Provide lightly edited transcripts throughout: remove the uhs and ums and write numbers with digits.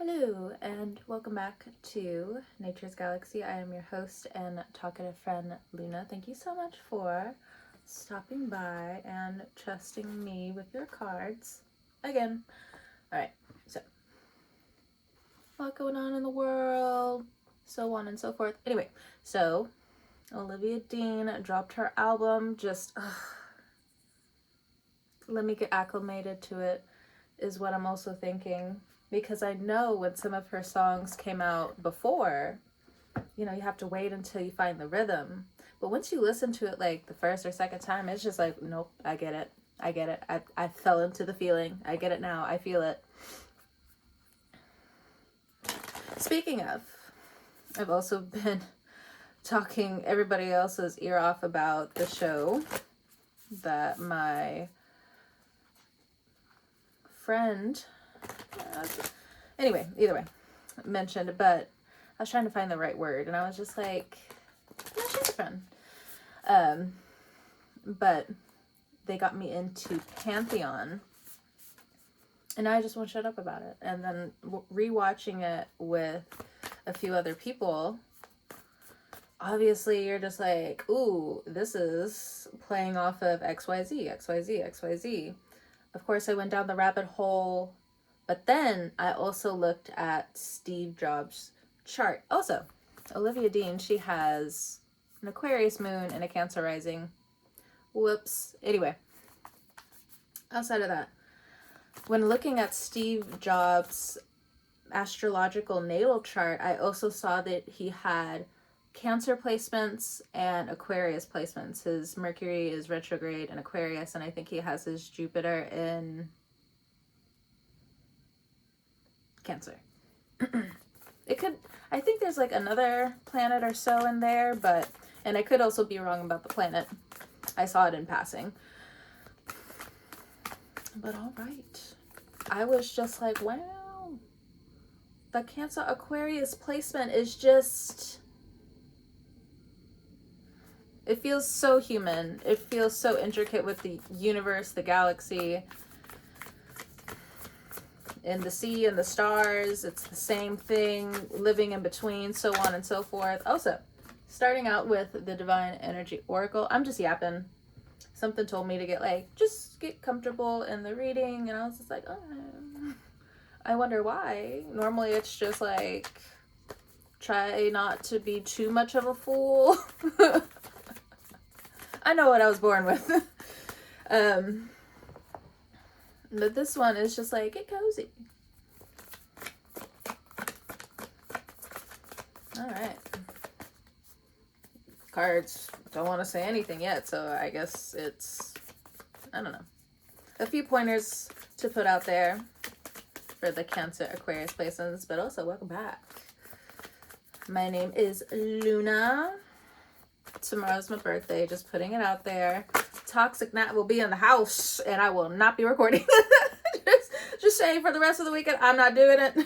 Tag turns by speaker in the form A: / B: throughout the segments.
A: Hello and welcome back to Nature's Galaxy. I am your host and talkative friend Luna. Thank you so much for stopping by and trusting me with your cards again. Alright, so a lot going on in the world, so on and so forth. Anyway, so Olivia Dean dropped her album. Let me get acclimated to it is what I'm also thinking. Because I know when some of her songs came out before, you have to wait until you find the rhythm. But once you listen to it like the first or second time, it's just like, nope, I get it. I fell into the feeling. I get it now. I feel it. Speaking of, I've also been talking everybody else's ear off about the show that my friend... anyway, either way, mentioned, but I was trying to find the right word, and I was just like, yeah, she's a friend. But they got me into Pantheon, and I just won't shut up about it. And then rewatching it with a few other people, obviously you're just like, ooh, this is playing off of XYZ. Of course, I went down the rabbit hole. But then I also looked at Steve Jobs' chart. Also, Olivia Dean, she has an Aquarius moon and a Cancer rising. Whoops. Anyway, outside of that, when looking at Steve Jobs' astrological natal chart, I also saw that he had Cancer placements and Aquarius placements. His Mercury is retrograde in Aquarius, and I think he has his Jupiter in Cancer. I think there's like another planet or so in there, and I could also be wrong about the planet. I saw it in passing. But all right. I was just like, wow. The Cancer Aquarius placement is just... It feels so human. It feels so intricate with the universe, the galaxy, and the sea and the stars. It's the same thing, living in between, so on and so forth. Also, starting out with the Divine Energy Oracle. I'm just yapping. Something told me to just get comfortable in the reading, and I was just like, oh, I wonder why. Normally it's just like, try not to be too much of a fool. I know what I was born with. But this one is just like, get cozy. All right. Cards don't want to say anything yet, so I guess it's, I don't know. A few pointers to put out there for the Cancer Aquarius placements, but also welcome back. My name is Luna. Tomorrow's my birthday, just putting it out there. Toxic Nat will be in the house, and I will not be recording. just saying, for the rest of the weekend, I'm not doing it.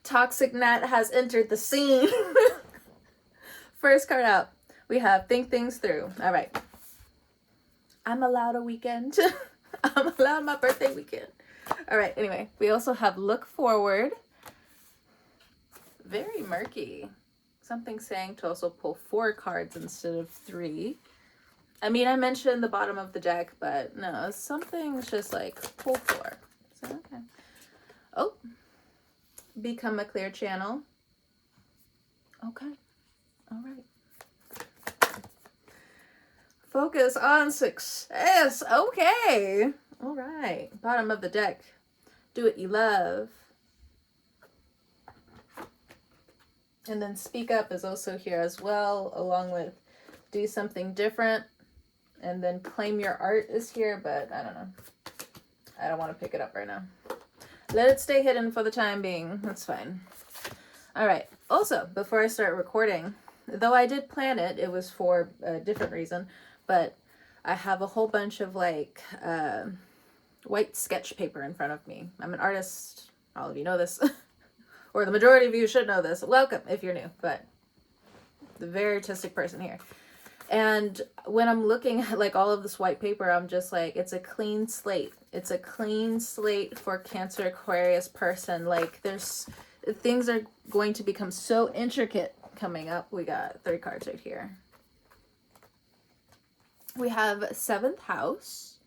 A: Toxic Nat has entered the scene. First card out, we have Think Things Through. All right. I'm allowed a weekend. I'm allowed my birthday weekend. All right, anyway, we also have Look Forward. Very murky. Something saying to also pull 4 cards instead of 3. I mean, I mentioned the bottom of the deck, but no, something's just like pull 4. So, okay. Oh, become a clear channel. Okay. All right. Focus on success. Okay. All right. Bottom of the deck. Do what you love. And then Speak Up is also here as well, along with Do Something Different. And then Claim Your Art is here, but I don't know. I don't want to pick it up right now. Let it stay hidden for the time being. That's fine. All right. Also, before I start recording, though I did plan it, it was for a different reason, but I have a whole bunch of white sketch paper in front of me. I'm an artist. All of you know this. Or the majority of you should know this. Welcome if you're new, but the very artistic person here. And when I'm looking at all of this white paper, I'm just like, it's a clean slate. It's a clean slate for Cancer Aquarius person. Like, things are going to become so intricate coming up. We got 3 cards right here. We have 7th house,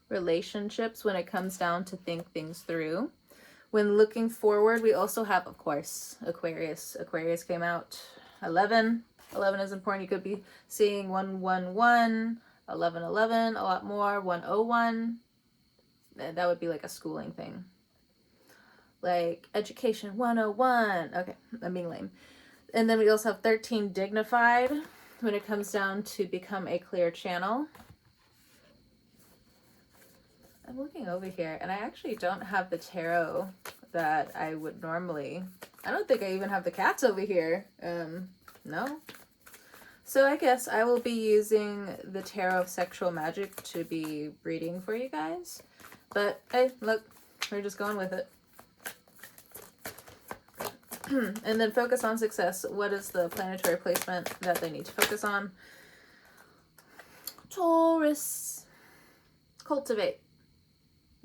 A: relationships, when it comes down to think things through. When looking forward, we also have, of course, Aquarius. Aquarius came out 11. 11 is important. You could be seeing 111, 1111, a lot more, 101. That would be like a schooling thing. Like education 101. Okay, I'm being lame. And then we also have 13, dignified, when it comes down to become a clear channel. I'm looking over here, and I actually don't have the tarot that I would normally. I don't think I even have the cats over here. No. So I guess I will be using the Tarot of Sexual Magic to be reading for you guys. But hey, look, we're just going with it. And then focus on success. What is the planetary placement that they need to focus on? Taurus. Cultivate.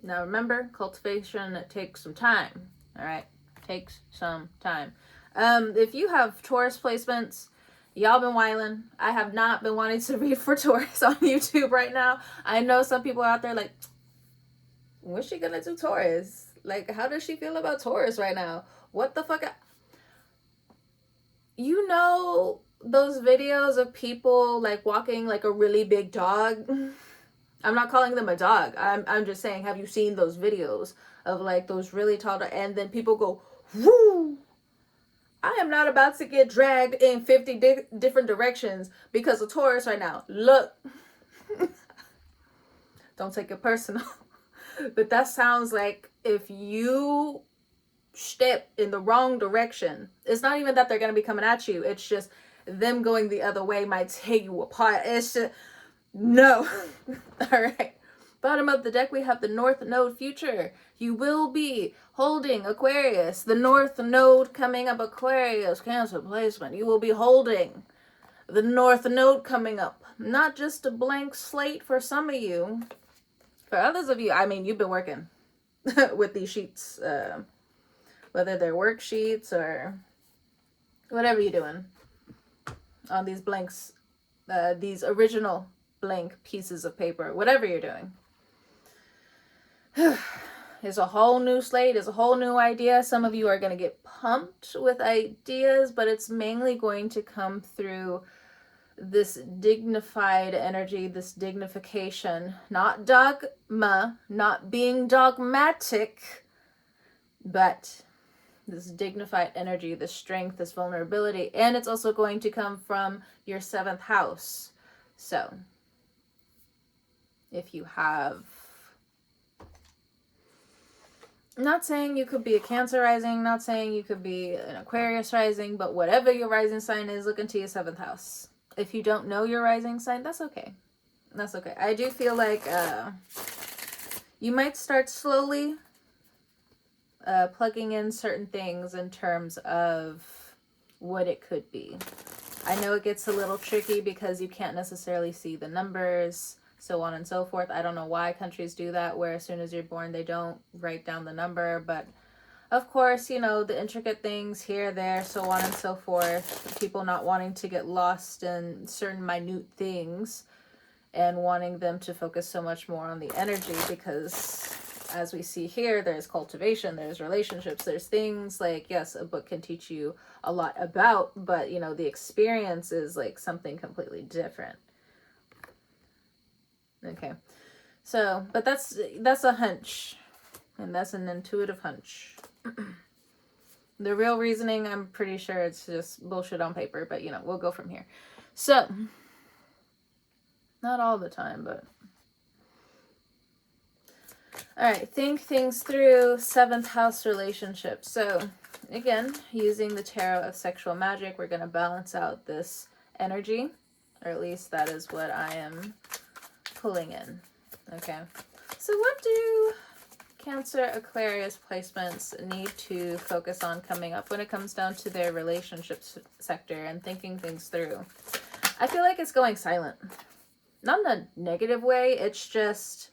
A: Now remember, cultivation takes some time. All right, takes some time. If you have Taurus placements, y'all been whiling. I have not been wanting to read for Taurus on YouTube right now. I know some people out there like, when's she gonna do Taurus? Like, how does she feel about Taurus right now? What the fuck? You know those videos of people like walking like a really big dog? I'm not calling them a dog. I'm just saying, have you seen those videos of like those really tall dogs? And then people go, whoo! I am not about to get dragged in 50 different directions because of Taurus right now. Look. Don't take it personal. But that sounds like if you step in the wrong direction, it's not even that they're going to be coming at you. It's just them going the other way might tear you apart. It's just, no. All right. Bottom of the deck, we have the North Node future. You will be holding Aquarius. The North Node coming up, Aquarius, Cancer placement. You will be holding the North Node coming up. Not just a blank slate for some of you. For others of you, I mean, you've been working with these sheets, whether they're worksheets or whatever you're doing on these blanks, these original blank pieces of paper, whatever you're doing. It's a whole new slate. It's a whole new idea. Some of you are going to get pumped with ideas, but it's mainly going to come through this dignified energy, this dignification, not dogma, not being dogmatic, but this dignified energy, this strength, this vulnerability. And it's also going to come from your 7th house. So if you have, not saying you could be a Cancer rising, not saying you could be an Aquarius rising, but whatever your rising sign is, look into your 7th house. If you don't know your rising sign, that's okay. That's okay. I do feel like you might start slowly plugging in certain things in terms of what it could be. I know it gets a little tricky because you can't necessarily see the numbers, so on and so forth. I don't know why countries do that, where as soon as you're born, they don't write down the number. But of course, you know, the intricate things here, there, so on and so forth. People not wanting to get lost in certain minute things and wanting them to focus so much more on the energy, because as we see here, there's cultivation, there's relationships, there's things like, yes, a book can teach you a lot about, but you know, the experience is like something completely different. Okay. So, but that's a hunch, and that's an intuitive hunch. The real reasoning, I'm pretty sure it's just bullshit on paper, but you know, we'll go from here. So, not all the time, but all right, think things through. 7th house relationship. So again, using the Tarot of Sexual Magic, we're going to balance out this energy, or at least that is what I am pulling in. Okay, so what do Cancer Aquarius placements need to focus on coming up when it comes down to their relationships sector and thinking things through? I feel like it's going silent. Not in a negative way. It's just,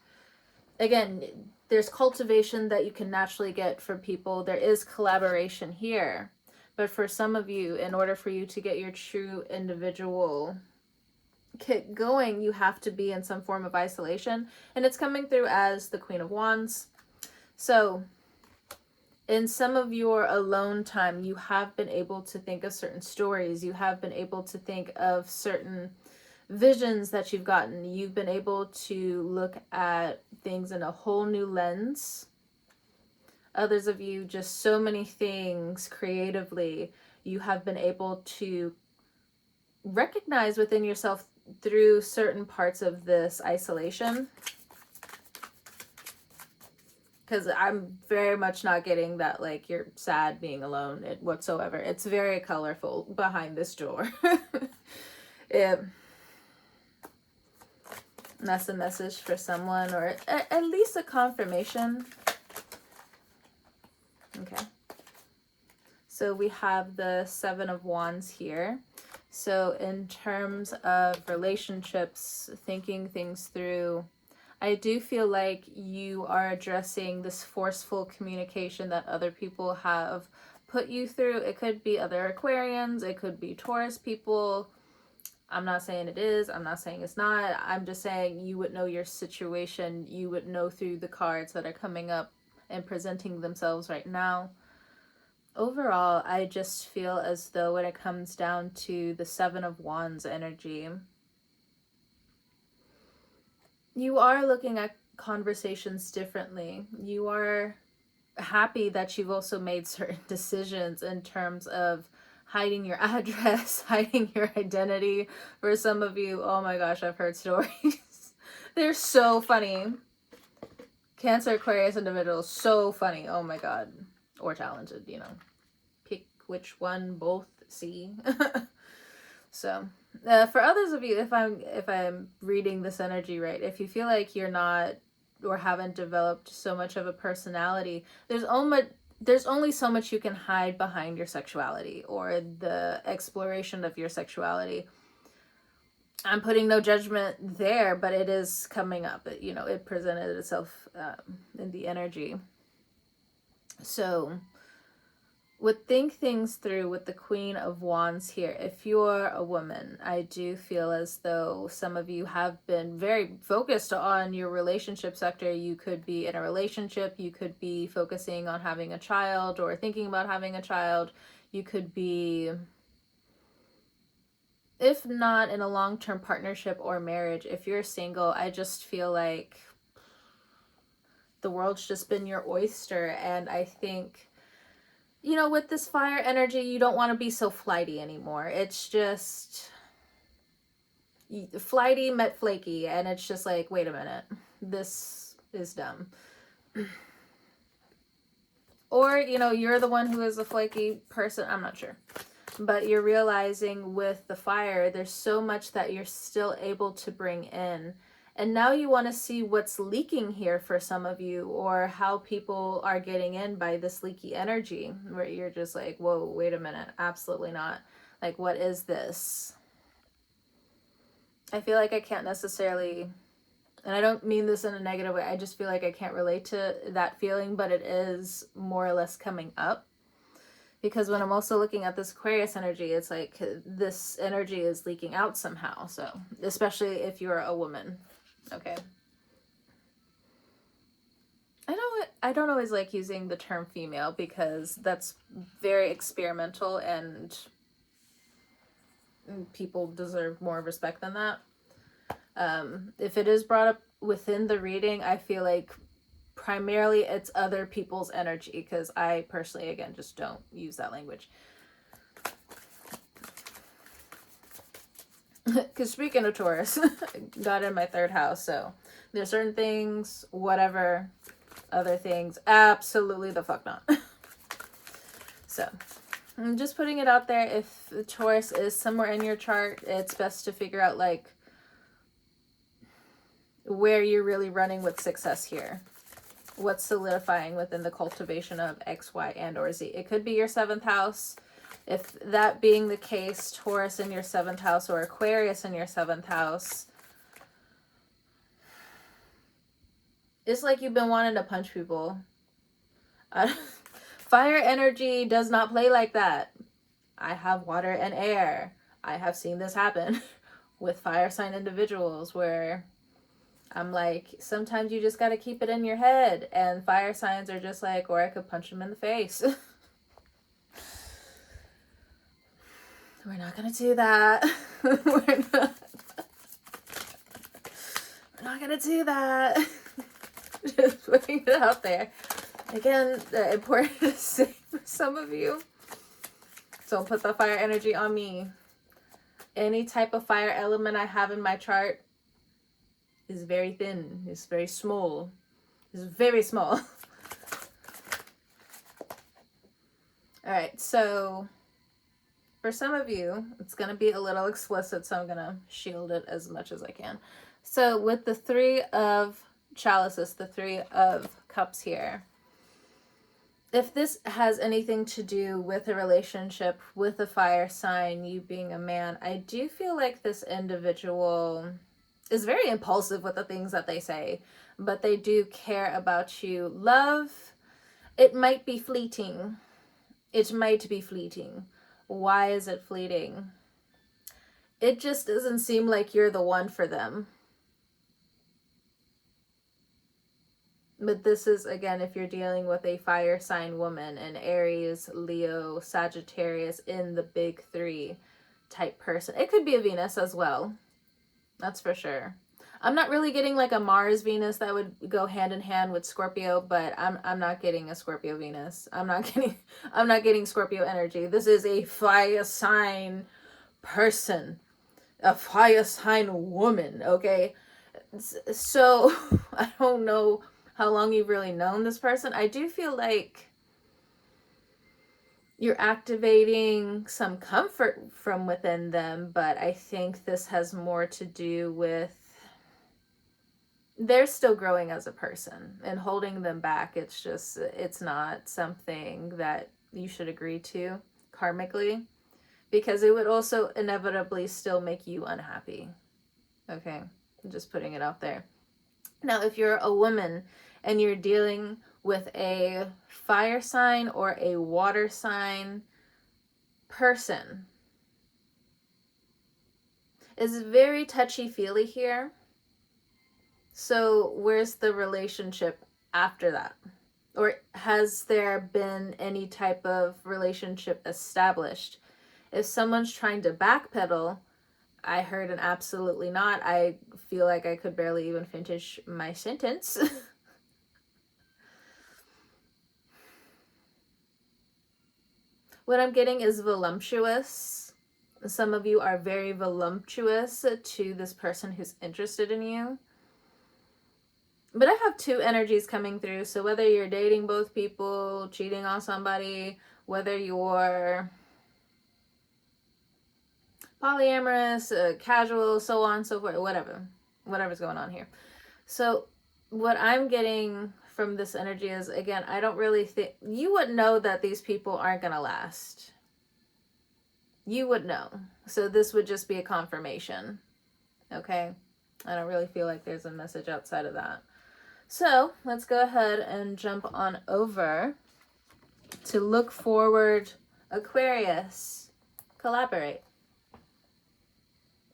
A: again, There's cultivation that you can naturally get from people. There is collaboration here. But for some of you, in order for you to get your true individual kick going, you have to be in some form of isolation. And it's coming through as the Queen of Wands. So in some of your alone time, you have been able to think of certain stories. You have been able to think of certain visions that you've gotten. You've been able to look at things in a whole new lens. Others of you, just so many things creatively, you have been able to recognize within yourself through certain parts of this isolation. Because I'm very much not getting that, like, you're sad being alone whatsoever. It's very colorful behind this door. That's a message for someone, or at least a confirmation. Okay. So we have the Seven of Wands here. So in terms of relationships, thinking things through, I do feel like you are addressing this forceful communication that other people have put you through. It could be other Aquarians, it could be Taurus people. I'm not saying it is, I'm not saying it's not. I'm just saying you would know your situation. You would know through the cards that are coming up and presenting themselves right now. Overall, I just feel as though when it comes down to the Seven of Wands energy, you are looking at conversations differently. You are happy that you've also made certain decisions in terms of hiding your address, hiding your identity. For some of you, oh my gosh, I've heard stories. They're so funny. Cancer, Aquarius individuals, so funny. Oh my god. Or talented, you know. Pick which one, both, see. So, for others of you, if I'm reading this energy right, if you feel like you're not or haven't developed so much of a personality, there's only so much you can hide behind your sexuality or the exploration of your sexuality. I'm putting no judgment there, but it is coming up. It presented itself in the energy. So, would think things through with the Queen of Wands here. If you're a woman, I do feel as though some of you have been very focused on your relationship sector. You could be in a relationship, you could be focusing on having a child or thinking about having a child. You could be, if not in a long-term partnership or marriage, if you're single, I just feel like the world's just been your oyster. And I think, with this fire energy, you don't want to be so flighty anymore. It's just flighty met flaky, and it's just like, wait a minute, this is dumb. Or, you're the one who is a flaky person. I'm not sure. But you're realizing with the fire, there's so much that you're still able to bring in. And now you want to see what's leaking here for some of you, or how people are getting in by this leaky energy, where you're just like, whoa, wait a minute, absolutely not. Like, what is this? I feel like I can't necessarily, and I don't mean this in a negative way, I just feel like I can't relate to that feeling, but it is more or less coming up. Because when I'm also looking at this Aquarius energy, it's like this energy is leaking out somehow. So, especially if you're a woman. Okay. I don't always like using the term female because that's very experimental and people deserve more respect than that. If it is brought up within the reading, I feel like primarily it's other people's energy, because I personally, again, just don't use that language. Because speaking of Taurus, got in my third house, so there's certain things, whatever, other things, absolutely the fuck not. So, I'm just putting it out there. If the Taurus is somewhere in your chart, it's best to figure out, like, where you're really running with success here. What's solidifying within the cultivation of X, Y, and or Z. It could be your 7th house. If that being the case, Taurus in your 7th house or Aquarius in your 7th house, It's like you've been wanting to punch people. Fire energy does not play like that. I have water and air. I have seen this happen with fire sign individuals where I'm like, sometimes you just got to keep it in your head. And fire signs are just like, or I could punch them in the face. We're not going to do that. We're not going to do that. Just putting it out there. Again, important to say for some of you. Don't put the fire energy on me. Any type of fire element I have in my chart is very thin. It's very small. It's very small. All right, so for some of you, it's going to be a little explicit, so I'm going to shield it as much as I can. So with the 3 of chalices, the 3 of cups here, if this has anything to do with a relationship with a fire sign, you being a man, I do feel like this individual is very impulsive with the things that they say, but they do care about you. Love, it might be fleeting. It might be fleeting. Why is it fleeting? It just doesn't seem like you're the one for them. But this is, again, if you're dealing with a fire sign woman, an Aries, Leo, Sagittarius in the big 3 type person. It could be a Venus as well. That's for sure. I'm not really getting like a Mars Venus that would go hand in hand with Scorpio, but I'm not getting a Scorpio Venus. I'm not getting Scorpio energy. This is a fire sign person, a fire sign woman, okay? So I don't know how long you've really known this person. I do feel like you're activating some comfort from within them, but I think this has more to do with they're still growing as a person, and holding them back, it's not something that you should agree to karmically, because it would also inevitably still make you unhappy. Okay, I'm just putting it out there. Now, if you're a woman and you're dealing with a fire sign or a water sign person, it's very touchy-feely here. So where's the relationship after that? Or has there been any type of relationship established? If someone's trying to backpedal, I heard an absolutely not. I feel like I could barely even finish my sentence. What I'm getting is voluptuous. Some of you are very voluptuous to this person who's interested in you. But I have 2 energies coming through. So whether you're dating both people, cheating on somebody, whether you're polyamorous, casual, so on, so forth, whatever's going on here. So what I'm getting from this energy is, again, I don't really think, you would know that these people aren't going to last. You would know. So this would just be a confirmation. Okay? I don't really feel like there's a message outside of that. So let's go ahead and jump on over to look forward, Aquarius. Collaborate.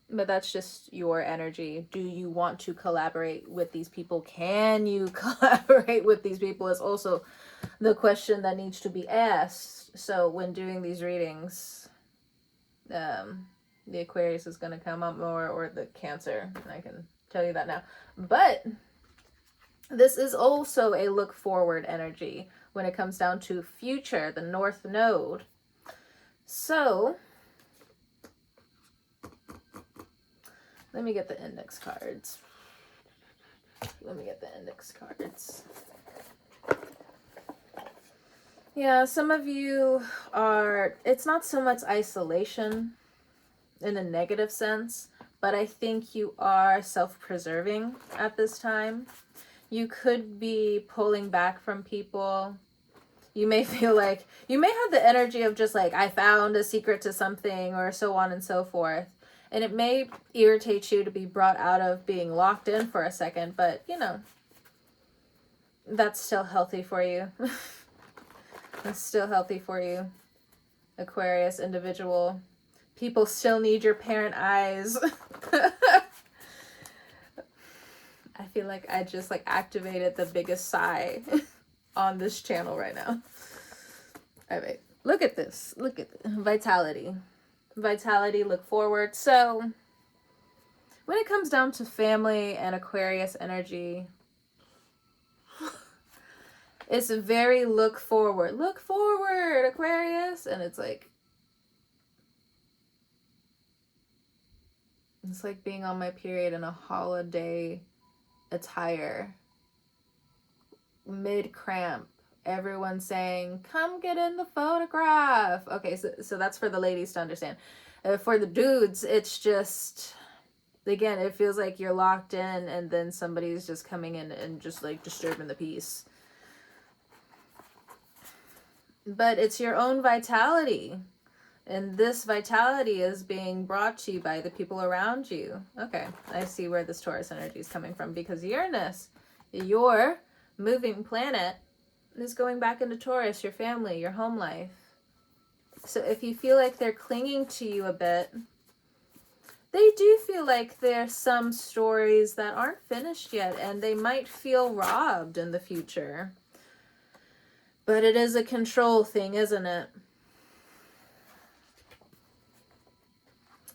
A: But that's just your energy. Do you want to collaborate with these people? Can you collaborate with these people is also the question that needs to be asked. So when doing these readings, the Aquarius is going to come up more, or the Cancer. I can tell you that now. But this is also a look forward energy when it comes down to future, the North Node. So let me get the index cards. Yeah, some of you are, it's not so much isolation in a negative sense, but I think you are self-preserving at this time. You could be pulling back from people. You may feel like, you may have the energy of just like, I found a secret to something, or so on and so forth. And it may irritate you to be brought out of being locked in for a second, but you know, that's still healthy for you. That's still healthy for you, Aquarius individual. People still need your parent eyes. I feel like I just like activated the biggest sigh on this channel right now. All right, look at this. Look at vitality. Vitality, look forward. So when it comes down to family and Aquarius energy, it's a very look forward. Look forward, Aquarius. And it's like being on my period in a holiday attire. Mid-cramp. Everyone's saying, come get in the photograph. Okay, so that's for the ladies to understand. For the dudes, it's just, again, it feels like you're locked in and then somebody's just coming in and just like disturbing the peace. But it's your own vitality. And this vitality is being brought to you by the people around you. Okay, I see where this Taurus energy is coming from, because Uranus, your moving planet, is going back into Taurus, your family, your home life. So if you feel like they're clinging to you a bit, they do feel like there's some stories that aren't finished yet, and they might feel robbed in the future. But it is a control thing, isn't it?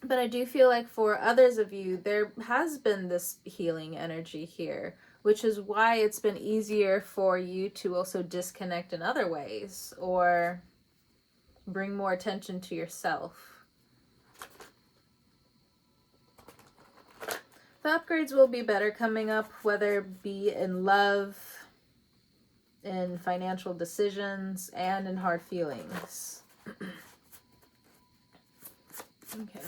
A: But I do feel like for others of you, there has been this healing energy here, which is why it's been easier for you to also disconnect in other ways or bring more attention to yourself. The upgrades will be better coming up, whether it be in love, in financial decisions, and in hard feelings. Okay.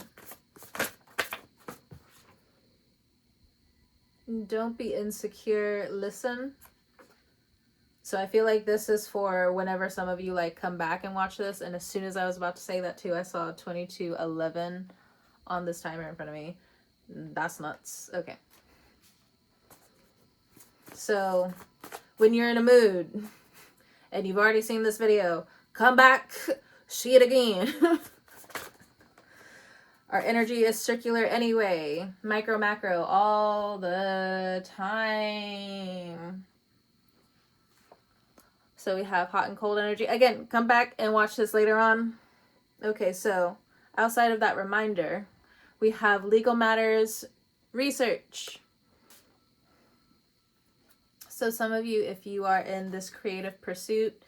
A: Don't be insecure. Listen. So I feel like this is for whenever some of you like come back and watch this. And as soon as I was about to say that too, I saw 22:11 on this timer in front of me. That's nuts. Okay. So when you're in a mood and you've already seen this video, come back, see it again. Our energy is circular anyway. Micro, macro, all the time. So we have hot and cold energy. Again, come back and watch this later on. Okay, so outside of that reminder, we have legal matters, research. So some of you, if you are in this creative pursuit,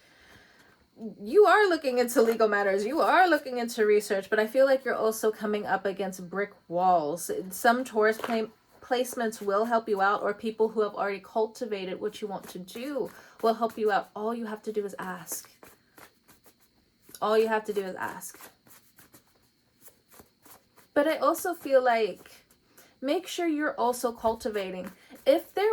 A: you are looking into legal matters, you are looking into research, but I feel like you're also coming up against brick walls. Some Taurus placements will help you out, or people who have already cultivated what you want to do will help you out. All you have to do is ask. All you have to do is ask. But I also feel like make sure you're also cultivating. If there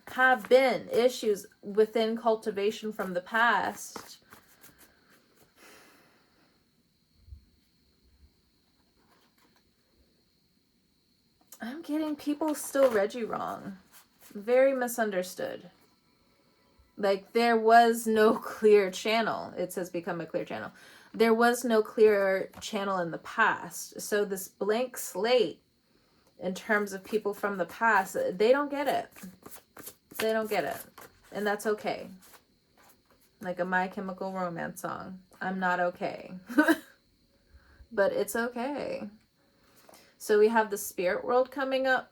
A: have been issues within cultivation from the past, I'm getting people still read you wrong. Very misunderstood. Like there was no clear channel. It says become a clear channel. There was no clear channel in the past. So this blank slate, in terms of people from the past, they don't get it. They don't get it. And that's okay. Like a My Chemical Romance song. I'm not okay. But it's okay. So we have the spirit world coming up.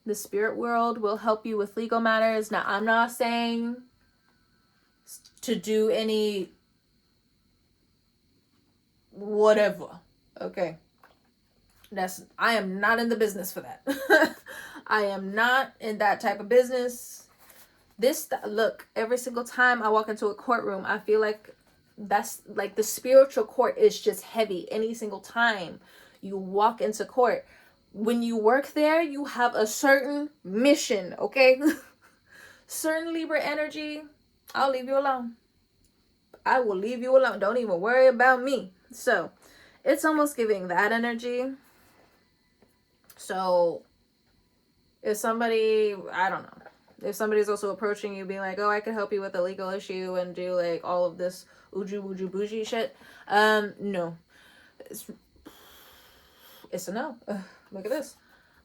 A: The spirit world will help you with legal matters. Now, I'm not saying to do any whatever. Okay. I am not in the business for that. I am not in that type of business. Look, every single time I walk into a courtroom, I feel like that's like the spiritual court is just heavy. Any single time you walk into court, when you work there, you have a certain mission, okay? Certain Libra energy, I'll leave you alone. I will leave you alone. Don't even worry about me. So it's almost giving that energy. So if somebody, I don't know, If somebody's also approaching you being like, oh, I could help you with a legal issue and do like all of this uju wuju bougie shit, no. It's a no. Look at this.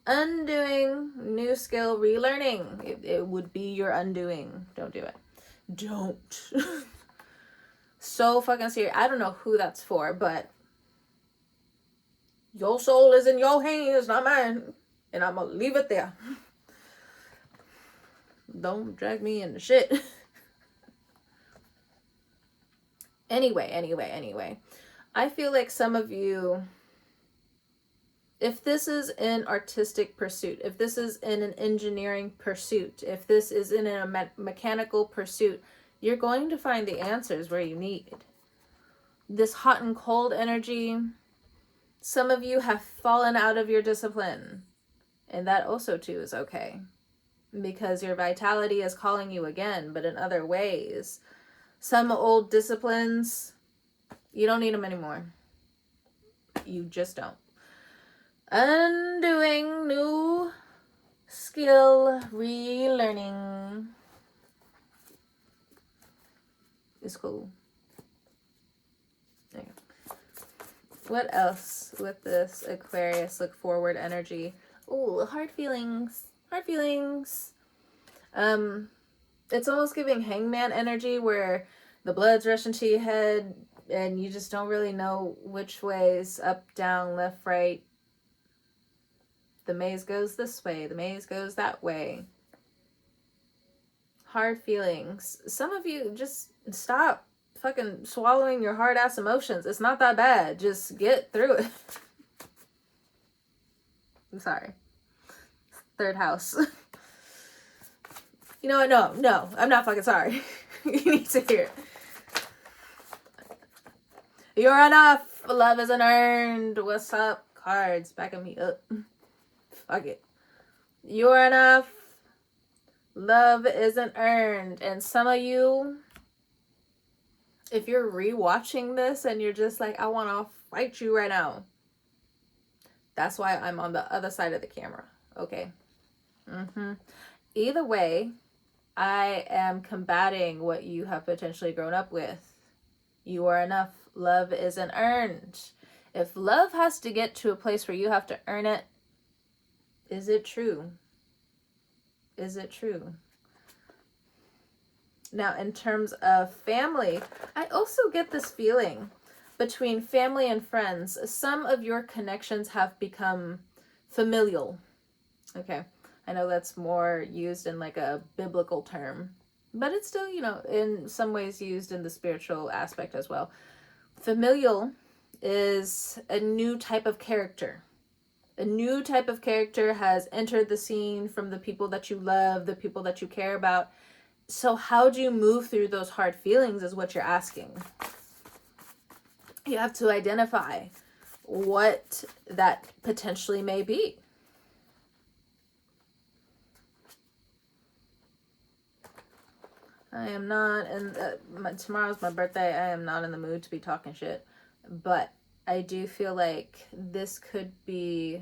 A: Undoing, new skill, relearning. It would be your undoing. Don't do it. Don't. So fucking serious. I don't know who that's for, but your soul is in your hands, not mine. And I'm gonna leave it there. Don't drag me into shit. Anyway. I feel like some of you, if this is an artistic pursuit, if this is in an engineering pursuit, if this is in a mechanical pursuit, you're going to find the answers where you need. This hot and cold energy, some of you have fallen out of your discipline. And that also too is okay. Because your vitality is calling you again, but in other ways. Some old disciplines, you don't need them anymore. You just don't. Undoing, new skill, relearning is cool. There you go. What else with this Aquarius look forward energy? Ooh, hard feelings. Hard feelings. It's almost giving hangman energy where the blood's rushing to your head and you just don't really know which way's up, down, left, right. The maze goes this way. The maze goes that way. Hard feelings. Some of you just stop fucking swallowing your hard ass emotions. It's not that bad. Just get through it. I'm sorry. Third house. You know what? No. I'm not fucking sorry. You need to hear it. You're enough. Love isn't earned. What's up? Cards backing me up. Fuck it. You're enough. Love isn't earned. And some of you, if you're rewatching this and you're just like, I want to fight you right now. That's why I'm on the other side of the camera. Okay. Either way, I am combating what you have potentially grown up with. You are enough. Love isn't earned. If love has to get to a place where you have to earn it, is it true? Is it true? Now, in terms of family, I also get this feeling between family and friends. Some of your connections have become familial. Okay. I know that's more used in like a biblical term, but it's still, you know, in some ways used in the spiritual aspect as well. Familial is a new type of character. A new type of character has entered the scene from the people that you love, the people that you care about. So how do you move through those hard feelings is what you're asking. You have to identify what that potentially may be. I am not, and tomorrow's my birthday, I am not in the mood to be talking shit. But I do feel like this could be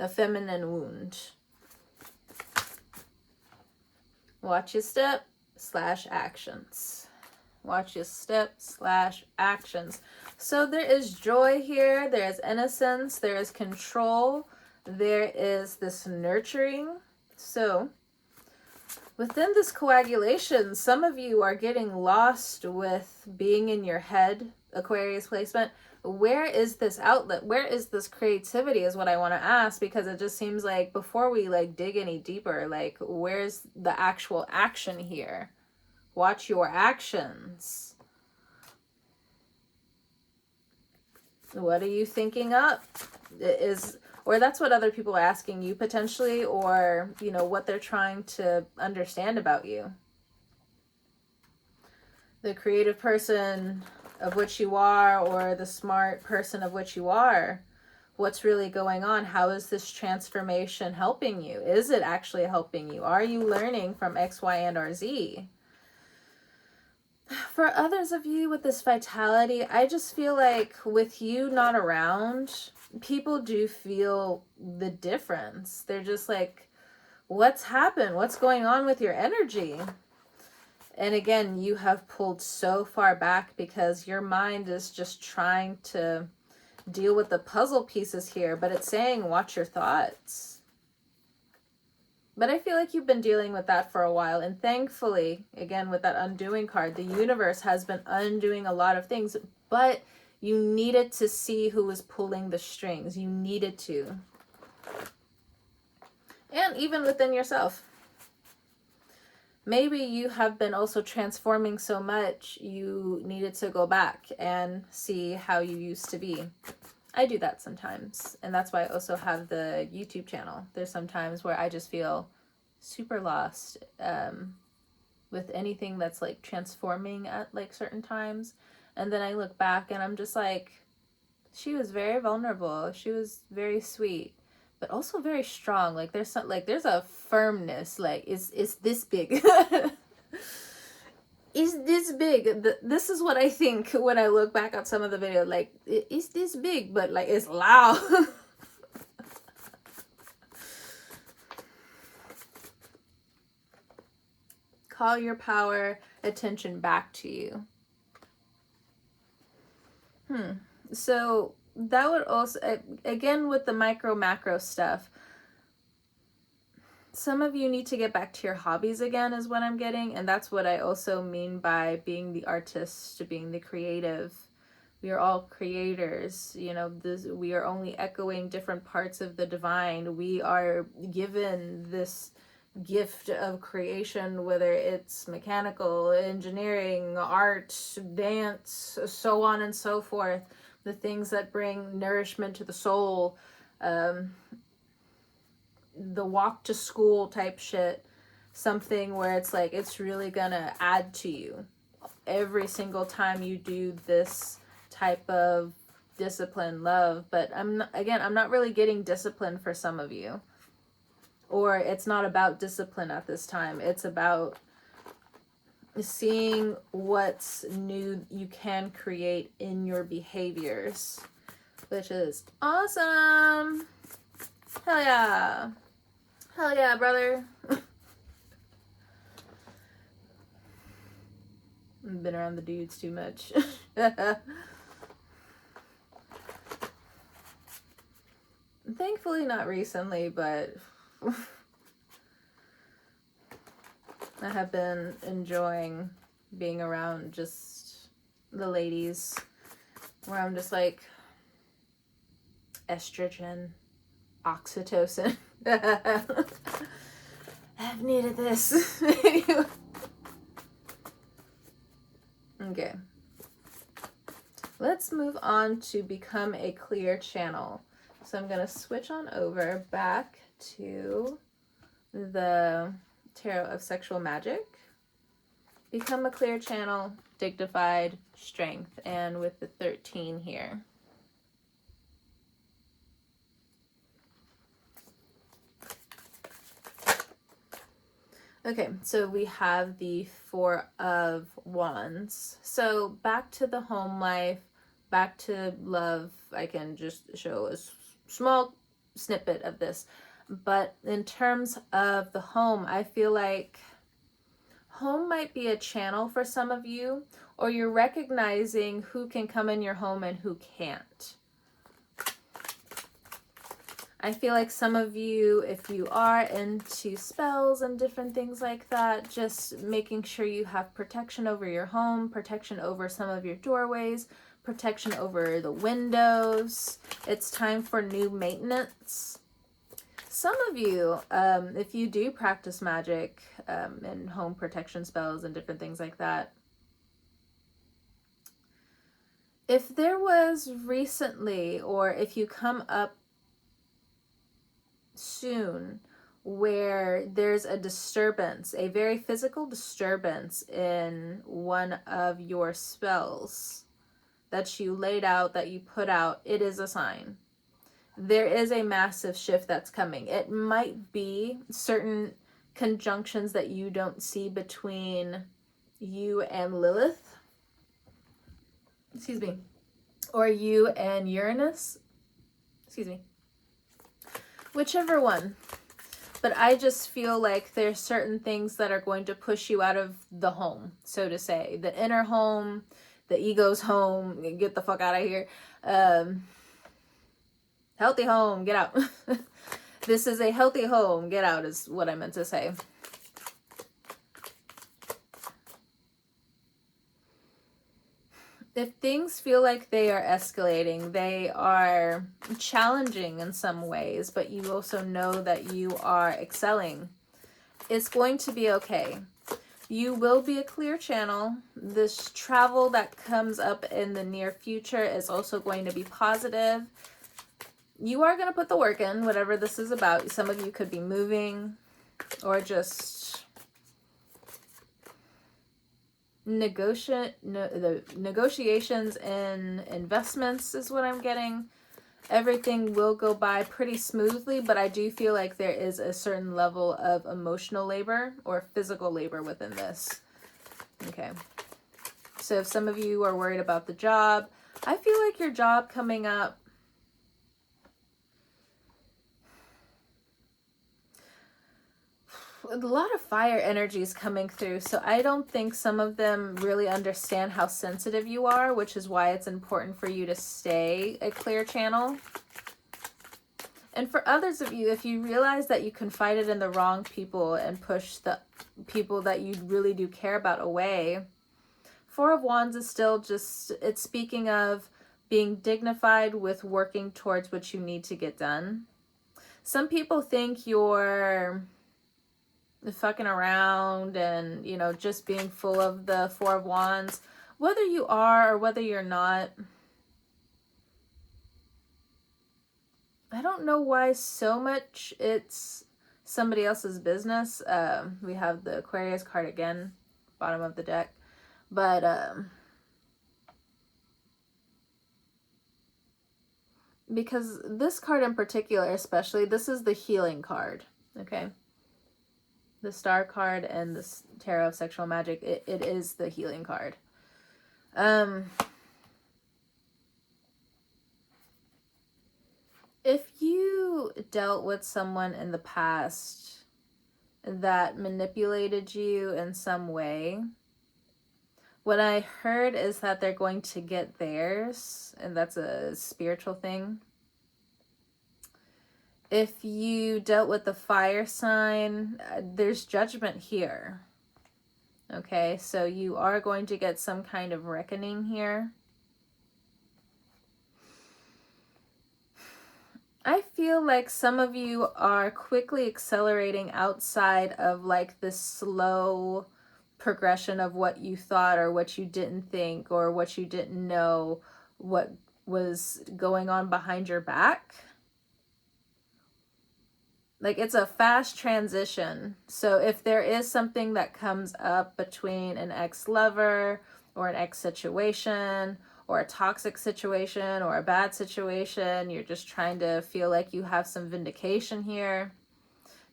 A: a feminine wound. Watch your step / actions. Watch your step / actions. So there is joy here. There is innocence. There is control. There is this nurturing. So within this coagulation, some of you are getting lost with being in your head, Aquarius placement. Where is this outlet? Where is this creativity is what I want to ask, because it just seems like before we like dig any deeper, like where's the actual action here? Watch your actions. What are you thinking up? Or that's what other people are asking you potentially, or, you know, what they're trying to understand about you. The creative person of which you are, or the smart person of which you are. What's really going on? How is this transformation helping you? Is it actually helping you? Are you learning from X, Y, and or Z? For others of you with this vitality, I just feel like with you not around, people do feel the difference. They're just like, What's happened? What's going on with your energy? And again, you have pulled so far back because your mind is just trying to deal with the puzzle pieces here, but it's saying watch your thoughts. But I feel like you've been dealing with that for a while, and thankfully, again, with that undoing card, the universe has been undoing a lot of things, but you needed to see who was pulling the strings. You needed to. And even within yourself. Maybe you have been also transforming so much, you needed to go back and see how you used to be. I do that sometimes, and that's why I also have the YouTube channel. There's some times where I just feel super lost with anything that's like transforming at like certain times, and then I look back and I'm just like, she was very vulnerable, she was very sweet, but also very strong. Like there's a firmness, like is this big. Is this big? This is what I think when I look back at some of the video. Like, is this big? But like, it's loud. Call your power attention back to you. So that would also, again, with the micro macro stuff, some of you need to get back to your hobbies again is what I'm getting. And that's what I also mean by being the artist, being the creative. We are all creators. You know, we are only echoing different parts of the divine. We are given this gift of creation, whether it's mechanical, engineering, art, dance, so on and so forth. The things that bring nourishment to the soul. The walk to school type shit, something where it's like it's really gonna add to you every single time you do this type of discipline, love. But I'm not really getting discipline for some of you, or it's not about discipline at this time. It's about seeing what's new you can create in your behaviors, which is awesome. Hell yeah. Hell yeah, brother. I've been around the dudes too much. Thankfully not recently, but I have been enjoying being around just the ladies, where I'm just like, estrogen, oxytocin. I've needed this. Okay. Let's move on to become a clear channel. So I'm going to switch on over back to the Tarot of Sexual Magic. Become a clear channel, dignified, strength, and with the 13 here. Okay, so we have the Four of Wands. So back to the home life, back to love. I can just show a small snippet of this. But in terms of the home, I feel like home might be a channel for some of you, or you're recognizing who can come in your home and who can't. I feel like some of you, if you are into spells and different things like that, just making sure you have protection over your home, protection over some of your doorways, protection over the windows. It's time for new maintenance. Some of you, if you do practice magic and home protection spells and different things like that, if there was recently, or if you come up soon, where there's a disturbance, a very physical disturbance in one of your spells that you laid out, that you put out, it is a sign. There is a massive shift that's coming. It might be certain conjunctions that you don't see between you and Lilith. Excuse me. Or you and Uranus. Excuse me. Whichever one. but I just feel like there's certain things that are going to push you out of the home, so to say. The inner home, the ego's home, get the fuck out of here. Healthy home, get out. This is a healthy home, get out is what I meant to say. If things feel like they are escalating, they are challenging in some ways, but you also know that you are excelling, it's going to be okay. You will be a clear channel. This travel that comes up in the near future is also going to be positive. You are going to put the work in, whatever this is about. Some of you could be moving or just the negotiations and investments is what I'm getting. Everything will go by pretty smoothly, but I do feel like there is a certain level of emotional labor or physical labor within this. Okay. So if some of you are worried about the job, I feel like your job coming up, a lot of fire energies coming through, so I don't think some of them really understand how sensitive you are, which is why it's important for you to stay a clear channel. And for others of you, if you realize that you confided in the wrong people and pushed the people that you really do care about away, Four of Wands is still just, it's speaking of being dignified with working towards what you need to get done. Some people think you're fucking around and, you know, just being full of the Four of Wands. Whether you are or whether you're not, I don't know why so much it's somebody else's business. We have the Aquarius card again, bottom of the deck. But because this card in particular, especially, this is the healing card, okay? The Star card and the Tarot of Sexual Magic, it is the healing card. If you dealt with someone in the past that manipulated you in some way, what I heard is that they're going to get theirs, and that's a spiritual thing. If you dealt with the fire sign, there's judgment here. Okay, so you are going to get some kind of reckoning here. I feel like some of you are quickly accelerating outside of like this slow progression of what you thought or what you didn't think or what you didn't know what was going on behind your back. Like, it's a fast transition. So if there is something that comes up between an ex-lover or an ex-situation or a toxic situation or a bad situation, you're just trying to feel like you have some vindication here,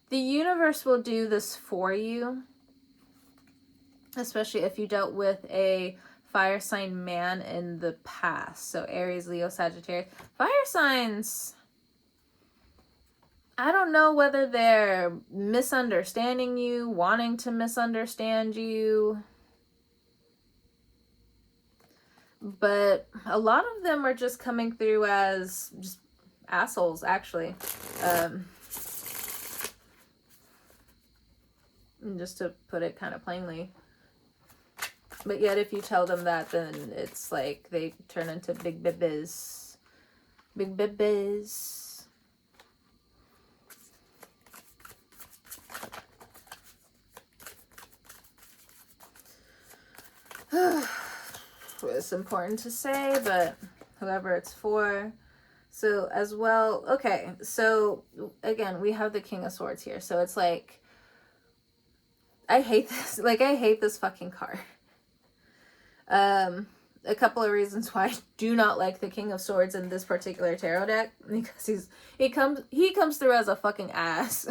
A: the universe will do this for you, especially if you dealt with a fire sign man in the past. So Aries, Leo, Sagittarius. Fire signs, I don't know whether they're misunderstanding you, wanting to misunderstand you, but a lot of them are just coming through as just assholes, actually. Just to put it kind of plainly. But yet if you tell them that, then it's like they turn into big bibbies. Big bibbies. It's important to say, but whoever it's for. So as well, okay, so again, we have the King of Swords here. So it's like, I hate this. Like, I hate this fucking card. A couple of reasons why I do not like the King of Swords in this particular tarot deck, because he comes through as a fucking ass.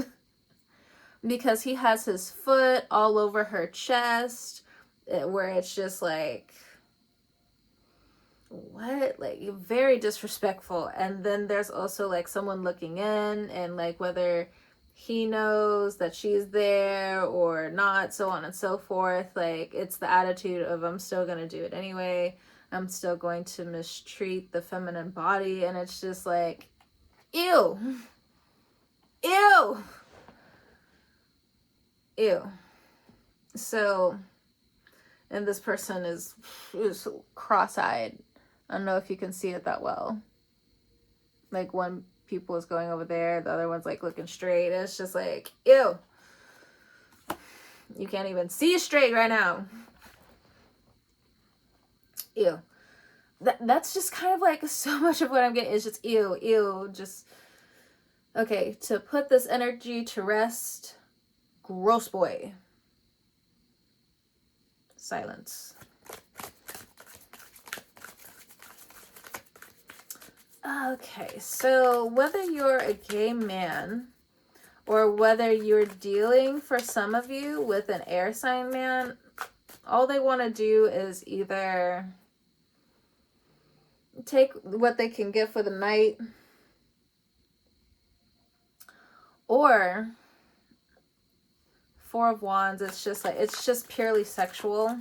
A: Because he has his foot all over her chest, where it's just like, what? Like, very disrespectful. And then there's also like someone looking in, and like whether he knows that she's there or not, so on and so forth. Like, it's the attitude of, I'm still gonna do it anyway. I'm still going to mistreat the feminine body. And it's just like, ew. Ew. Ew. So, and this person is cross-eyed. I don't know if you can see it that well. Like, one people is going over there, the other one's like looking straight. It's just like, ew. You can't even see straight right now. Ew. That's just kind of like so much of what I'm getting is just ew, ew. Just, okay, to put this energy to rest, gross boy. Silence. Okay, so whether you're a gay man or whether you're dealing, for some of you, with an air sign man, all they want to do is either take what they can get for the night, or Four of Wands, it's just like, it's just purely sexual.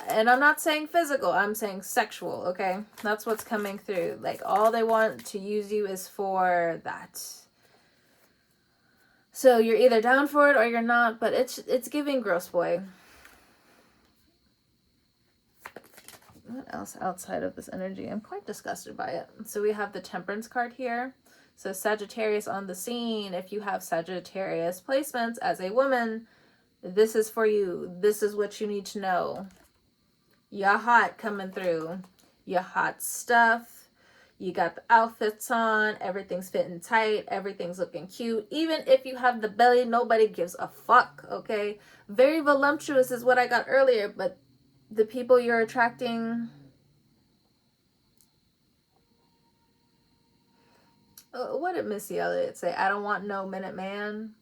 A: And I'm not saying physical, I'm saying sexual, okay? That's what's coming through. Like, all they want to use you is for that. So you're either down for it or you're not, but it's giving gross boy. What else outside of this energy? I'm quite disgusted by it. So we have the Temperance card here. So Sagittarius on the scene. If you have Sagittarius placements as a woman, this is for you. This is what you need to know. You're hot coming through. You're hot stuff. You got the outfits on. Everything's fitting tight. Everything's looking cute. Even if you have the belly, nobody gives a fuck, okay? Very voluptuous is what I got earlier, but the people you're attracting... what did Missy Elliott say? I don't want no minute man.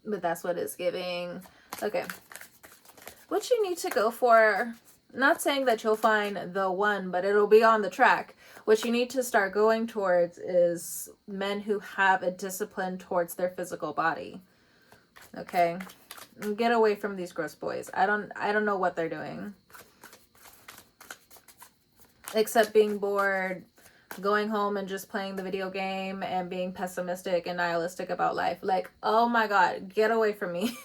A: But that's what it's giving. Okay. What you need to go for, not saying that you'll find the one, but it'll be on the track. What you need to start going towards is men who have a discipline towards their physical body. Okay? Get away from these gross boys. I don't know what they're doing. Except being bored, going home and just playing the video game and being pessimistic and nihilistic about life. Like, oh my God, get away from me.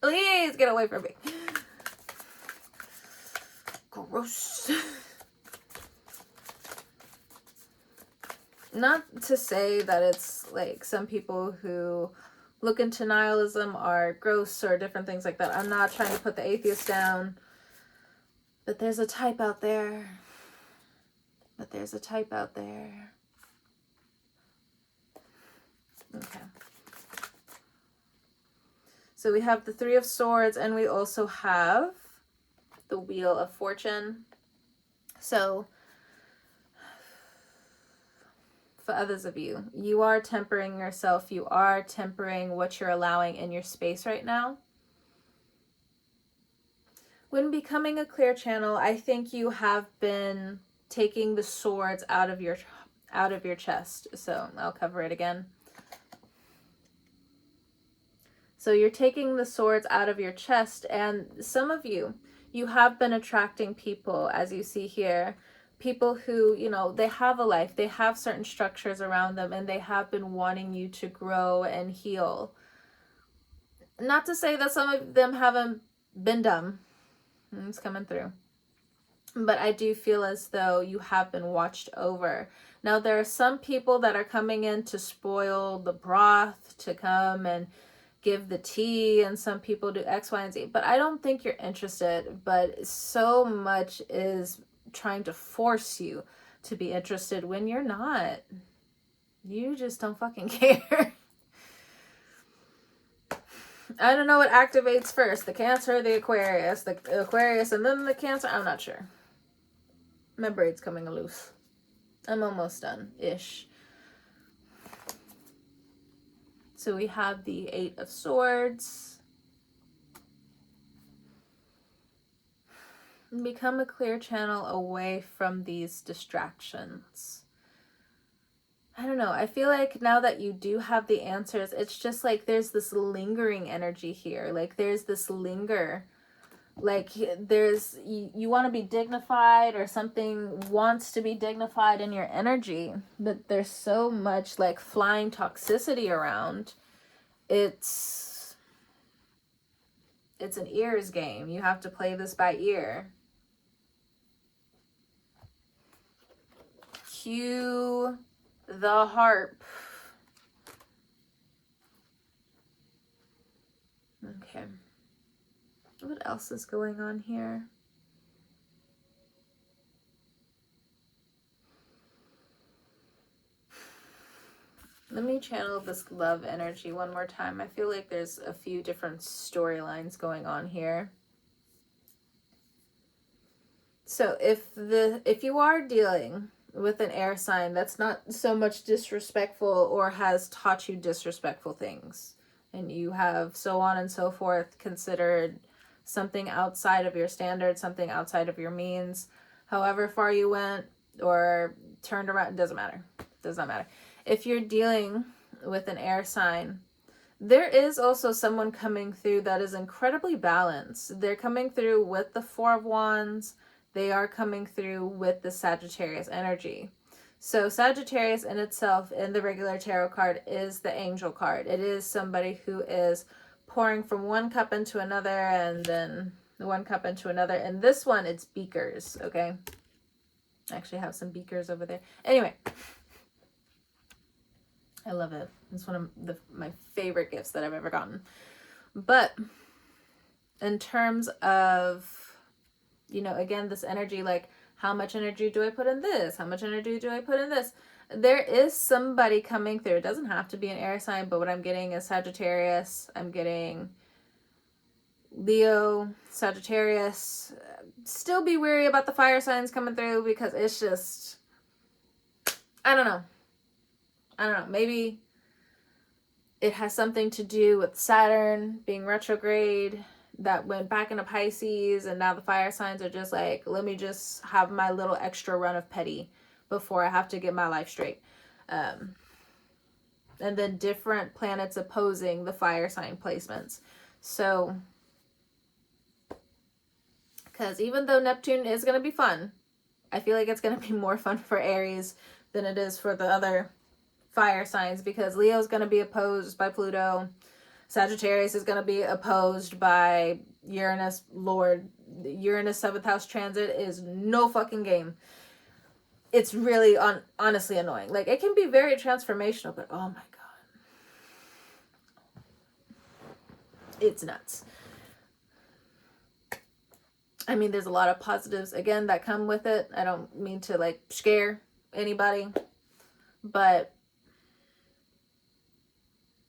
A: Please get away from me. Gross. Not to say that it's like some people who look into nihilism are gross or different things like that. I'm not trying to put the atheist down. But there's a type out there. But there's a type out there. Okay. So we have the Three of Swords, and we also have the Wheel of Fortune. So for others of you, you are tempering yourself. You are tempering what you're allowing in your space right now. When becoming a clear channel, I think you have been taking the swords out of your chest. So I'll cover it again. So you're taking the swords out of your chest, and some of you have been attracting people, as you see here, people who, you know, they have a life, they have certain structures around them, and they have been wanting you to grow and heal. Not to say that some of them haven't been dumb. It's coming through. But I do feel as though you have been watched over. Now, there are some people that are coming in to spoil the broth, to come and give the tea, and some people do X, Y, and Z. But I don't think you're interested. But so much is trying to force you to be interested when you're not. You just don't fucking care. I don't know what activates first. The Cancer, the Aquarius. The Aquarius and then the Cancer. I'm not sure. My braid's coming loose. I'm almost done-ish. So we have the Eight of Swords. Become a clear channel away from these distractions. I don't know. I feel like now that you do have the answers, it's just like there's this lingering energy here. Like there's this linger. Like there's, you want to be dignified, or something wants to be dignified in your energy. But there's so much like flying toxicity around. It's an ears game. You have to play this by ear. Cue the harp. Okay. What else is going on here? Let me channel this love energy one more time. I feel like there's a few different storylines going on here. So if you are dealing with an air sign that's not so much disrespectful or has taught you disrespectful things, and you have so on and so forth considered something outside of your standards, something outside of your means, however far you went or turned around, it doesn't matter. It does not matter. If you're dealing with an air sign, there is also someone coming through that is incredibly balanced. They're coming through with the Four of Wands. They are coming through with the Sagittarius energy. So Sagittarius in itself, in the regular tarot card, is the angel card. It is somebody who is pouring from one cup into another, and then one cup into another. And this one, it's beakers, okay? I actually have some beakers over there. Anyway, I love it. It's one of my favorite gifts that I've ever gotten. But in terms of, you know, again, this energy, like, how much energy do I put in this? How much energy do I put in this? There is somebody coming through. It doesn't have to be an air sign, but what I'm getting is Sagittarius. I'm getting Leo, Sagittarius. Still be wary about the fire signs coming through, because it's just, I don't know. Maybe it has something to do with Saturn being retrograde, that went back into Pisces, and now the fire signs are just like, let me just have my little extra run of petty before I have to get my life straight. And then different planets opposing the fire sign placements. So, because even though Neptune is going to be fun, I feel like it's going to be more fun for Aries than it is for the other fire signs, because Leo's going to be opposed by Pluto. Sagittarius is going to be opposed by Uranus, Lord. The Uranus 7th house transit is no fucking game. It's really honestly annoying. Like, it can be very transformational, but oh my god. It's nuts. I mean, there's a lot of positives, again, that come with it. I don't mean to, like, scare anybody, but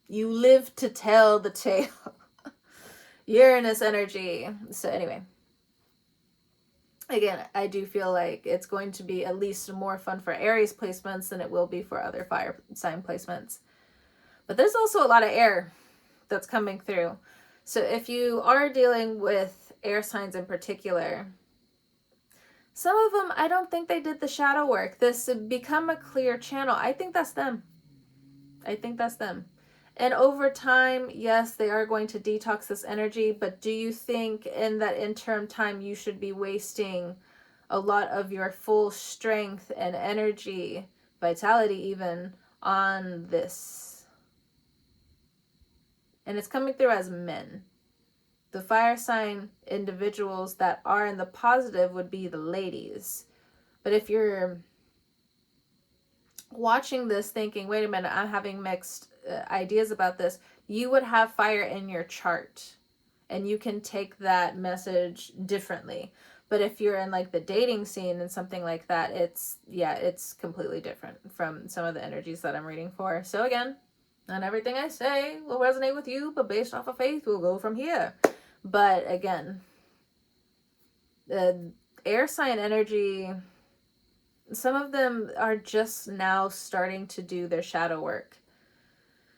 A: you live to tell the tale. Uranus energy. So anyway, again, I do feel like it's going to be at least more fun for Aries placements than it will be for other fire sign placements. But there's also a lot of air that's coming through. So if you are dealing with air signs in particular, some of them, I don't think they did the shadow work. This become a clear channel. I think that's them. And over time, yes, they are going to detox this energy, but do you think in that interim time you should be wasting a lot of your full strength and energy, vitality even, on this? And it's coming through as men. The fire sign individuals that are in the positive would be the ladies. But if you're watching this thinking, wait a minute, I'm having mixed ideas about this, you would have fire in your chart, and you can take that message differently. But if you're in like the dating scene and something like that, it's completely different from some of the energies that I'm reading for. So again, not everything I say will resonate with you, but based off of faith, we'll go from here. But again, the air sign energy, some of them are just now starting to do their shadow work.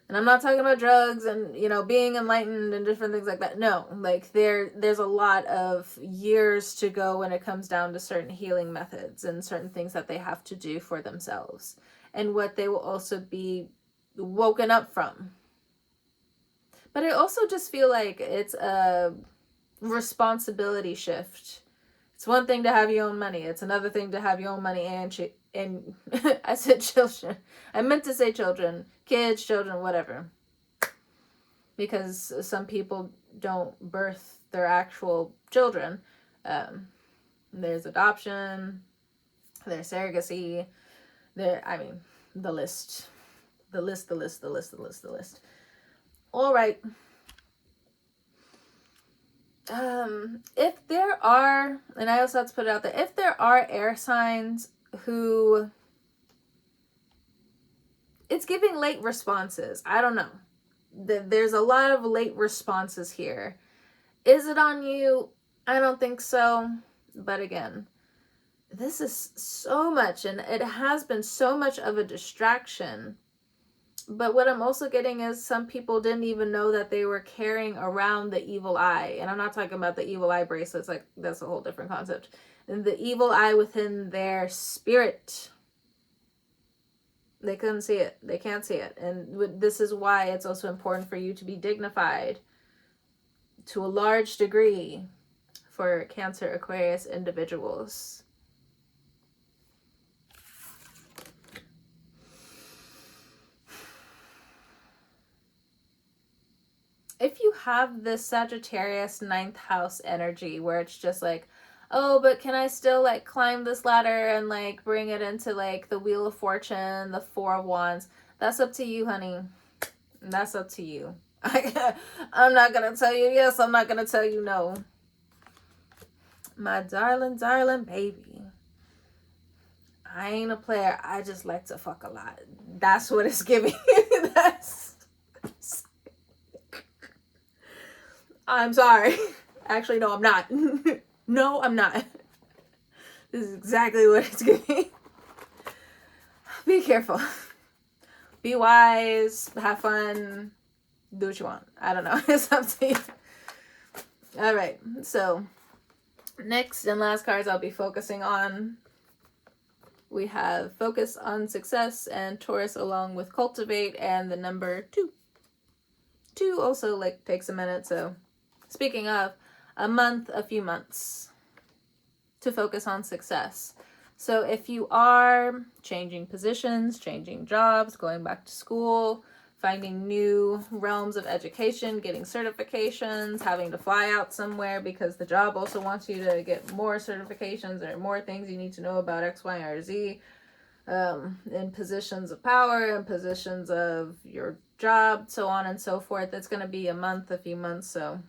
A: And I'm not talking about drugs and, you know, being enlightened and different things like that. No, like there's a lot of years to go when it comes down to certain healing methods and certain things that they have to do for themselves. and what they will also be woken up from. But I also just feel like it's a responsibility shift. It's one thing to have your own money. It's another thing to have your own money and I said children. I meant to say children. Kids, children, whatever. Because some people don't birth their actual children. There's adoption. There's surrogacy. The list. The list. All right. If there are, and I also have to put it out there, if there are air signs who, it's giving late responses. I don't know. There's a lot of late responses here. Is it on you? I don't think so. But again, this is so much, and it has been so much of a distraction. But what I'm also getting is some people didn't even know that they were carrying around the evil eye. And I'm not talking about the evil eye bracelets. Like, that's a whole different concept. And the evil eye within their spirit. They couldn't see it. They can't see it. And this is why it's also important for you to be dignified to a large degree for Cancer, Aquarius individuals. If you have this Sagittarius 9th house energy where it's just like, oh, but can I still like climb this ladder and like bring it into like the Wheel of Fortune, the Four of Wands, that's up to you, honey. That's up to you. I'm not going to tell you yes. I'm not going to tell you no. My darling baby. I ain't a player. I just like to fuck a lot. That's what it's giving. I'm sorry. Actually, no, I'm not. No, I'm not. This is exactly what it's giving. Be careful. Be wise. Have fun. Do what you want. I don't know. It's up to you. All right. So, next and last cards I'll be focusing on. We have Focus on Success and Taurus along with Cultivate and the number 2. 2 also like takes a minute, so speaking of, a few months to focus on success. So if you are changing positions, changing jobs, going back to school, finding new realms of education, getting certifications, having to fly out somewhere because the job also wants you to get more certifications or more things you need to know about X, Y, or Z, in positions of power, in positions of your job, so on and so forth. It's going to be a few months, so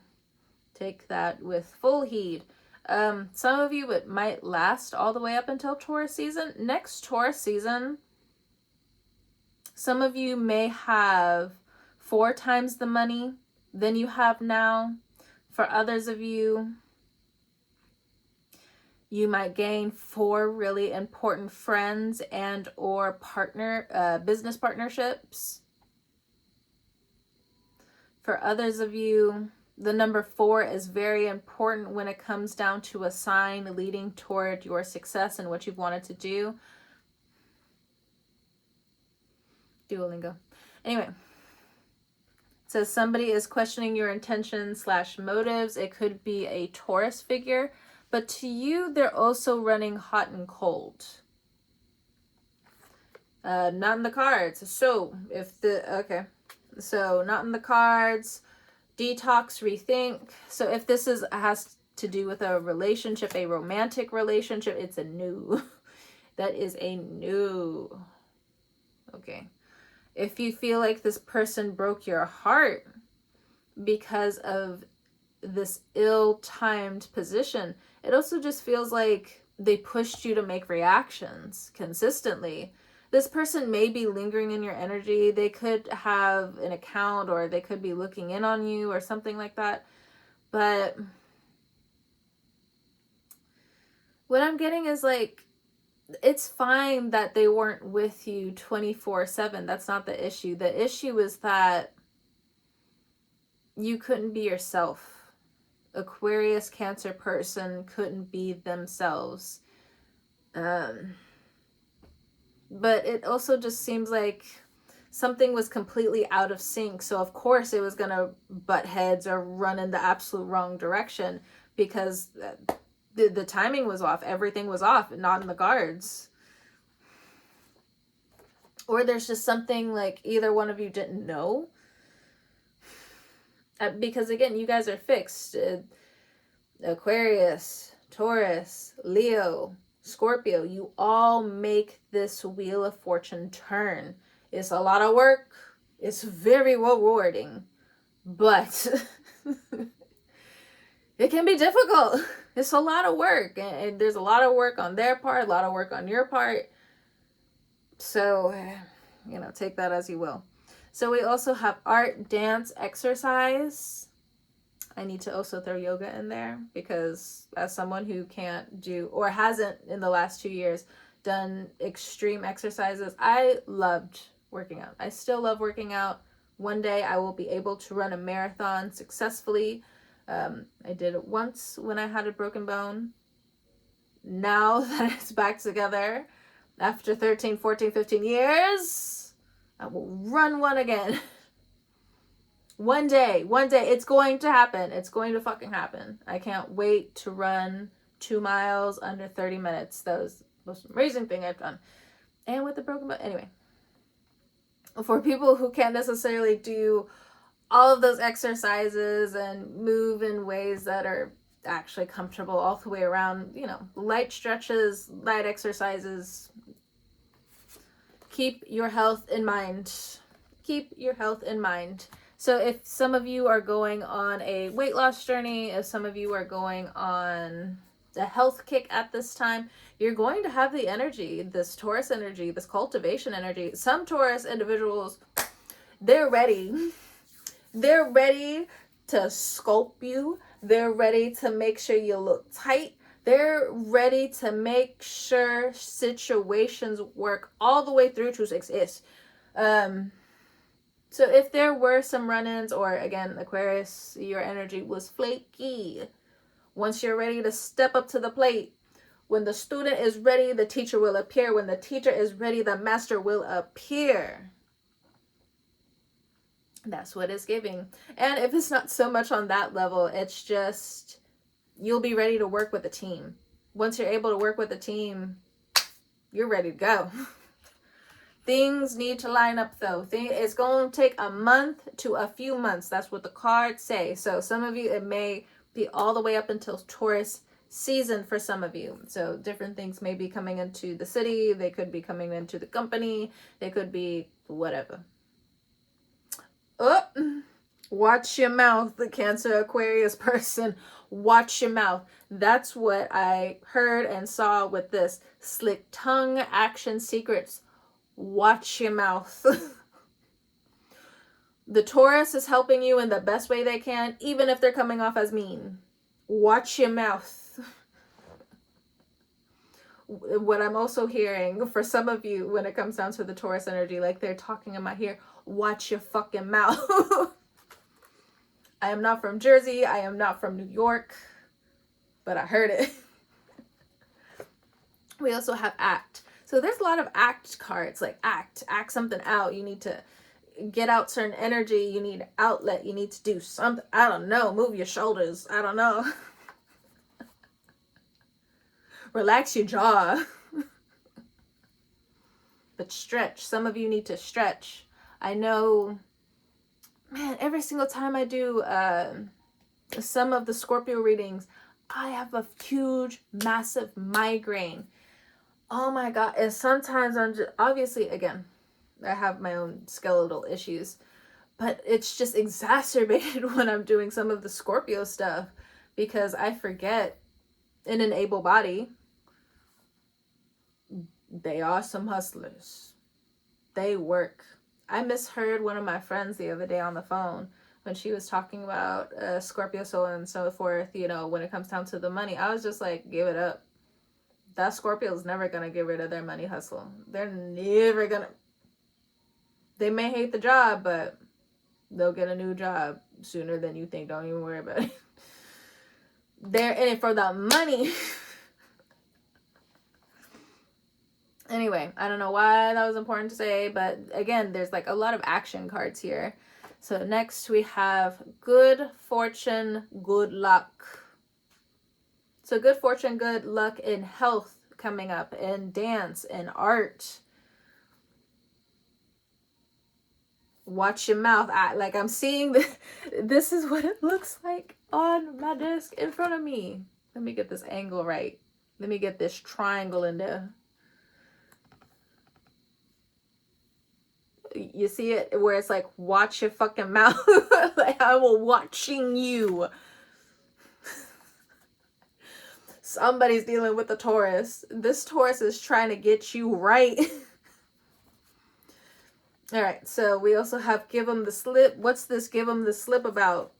A: take that with full heed. Some of you, it might last all the way up until Taurus season. Next Taurus season, some of you may have 4 times the money than you have now. For others of you, you might gain 4 really important friends and or business partnerships. For others of you, the number 4 is very important when it comes down to a sign leading toward your success and what you've wanted to do. Duolingo. Anyway, it says somebody is questioning your intentions / motives. It could be a Taurus figure, but to you, they're also running hot and cold. Not in the cards. So not in the cards. Detox, rethink. So if this has to do with a relationship, a romantic relationship, it's a no. That is a no. Okay. If you feel like this person broke your heart because of this ill-timed position, it also just feels like they pushed you to make reactions consistently. This person may be lingering in your energy. They could have an account or they could be looking in on you or something like that. But what I'm getting is like, it's fine that they weren't with you 24/7. That's not the issue. The issue is that you couldn't be yourself. Aquarius, Cancer person couldn't be themselves. But it also just seems like something was completely out of sync. So of course it was going to butt heads or run in the absolute wrong direction because the timing was off. Everything was off, not in the cards. Or there's just something like either one of you didn't know. Because again, you guys are fixed. Aquarius, Taurus, Leo, Scorpio, you all make this Wheel of Fortune turn. It's a lot of work. It's very rewarding. But it can be difficult. It's a lot of work. And there's a lot of work on their part, a lot of work on your part. So, take that as you will. So we also have art, dance, exercise. I need to also throw yoga in there because as someone who can't do or hasn't in the last 2 years done extreme exercises, I loved working out. I still love working out. One day I will be able to run a marathon successfully. I did it once when I had a broken bone. Now that it's back together, after 13, 14, 15 years, I will run one again. One day, it's going to happen. It's going to fucking happen. I can't wait to run 2 miles under 30 minutes. That was the most amazing thing I've done. And with the broken bone, anyway. For people who can't necessarily do all of those exercises and move in ways that are actually comfortable all the way around, light stretches, light exercises. Keep your health in mind. Keep your health in mind. So if some of you are going on a weight loss journey, if some of you are going on a health kick at this time, you're going to have the energy, this Taurus energy, this cultivation energy. Some Taurus individuals, they're ready. They're ready to sculpt you. They're ready to make sure you look tight. They're ready to make sure situations work all the way through to success. So if there were some run-ins, or again, Aquarius, your energy was flaky. Once you're ready to step up to the plate, when the student is ready, the teacher will appear. When the teacher is ready, the master will appear. That's what it's giving. And if it's not so much on that level, it's just you'll be ready to work with a team. Once you're able to work with a team, you're ready to go. Things need to line up though. It's going to take a month to a few months. That's what the cards say. So some of you, it may be all the way up until Taurus season for some of you. So different things may be coming into the city. They could be coming into the company. They could be whatever. Oh, watch your mouth, the Cancer Aquarius person. Watch your mouth. That's what I heard and saw with this. Slick tongue, action secrets. Watch your mouth. The Taurus is helping you in the best way they can, even if they're coming off as mean. Watch your mouth. What I'm also hearing for some of you when it comes down to the Taurus energy, like they're talking in my ear, watch your fucking mouth. I am not from Jersey. I am not from New York, but I heard it. We also have act. So there's a lot of act cards, like act something out. You need to get out certain energy. You need outlet. You need to do something. I don't know. Move your shoulders. I don't know. Relax your jaw. But stretch. Some of you need to stretch. I know, man, every single time I do some of the Scorpio readings, I have a huge, massive migraine. Oh my God. And sometimes I'm just, obviously, again, I have my own skeletal issues, but it's just exacerbated when I'm doing some of the Scorpio stuff because I forget in an able body, they are some hustlers. They work. I misheard one of my friends the other day on the phone when she was talking about Scorpio soul and so forth, when it comes down to the money. I was just like, give it up. That Scorpio is never going to get rid of their money hustle. They're never going to. They may hate the job, but they'll get a new job sooner than you think. Don't even worry about it. They're in it for the money. Anyway, I don't know why that was important to say, but again, there's like a lot of action cards here. So next we have good fortune, good luck. So good fortune, good luck in health coming up, in dance, in art. Watch your mouth. I'm seeing this is what it looks like on my desk in front of me. Let me get this angle right. Let me get this triangle in there. You see it where it's like, watch your fucking mouth. Like, I'm watching you. Somebody's dealing with the Taurus. This Taurus is trying to get you right. All right, so we also have give them the slip. What's this give them the slip about?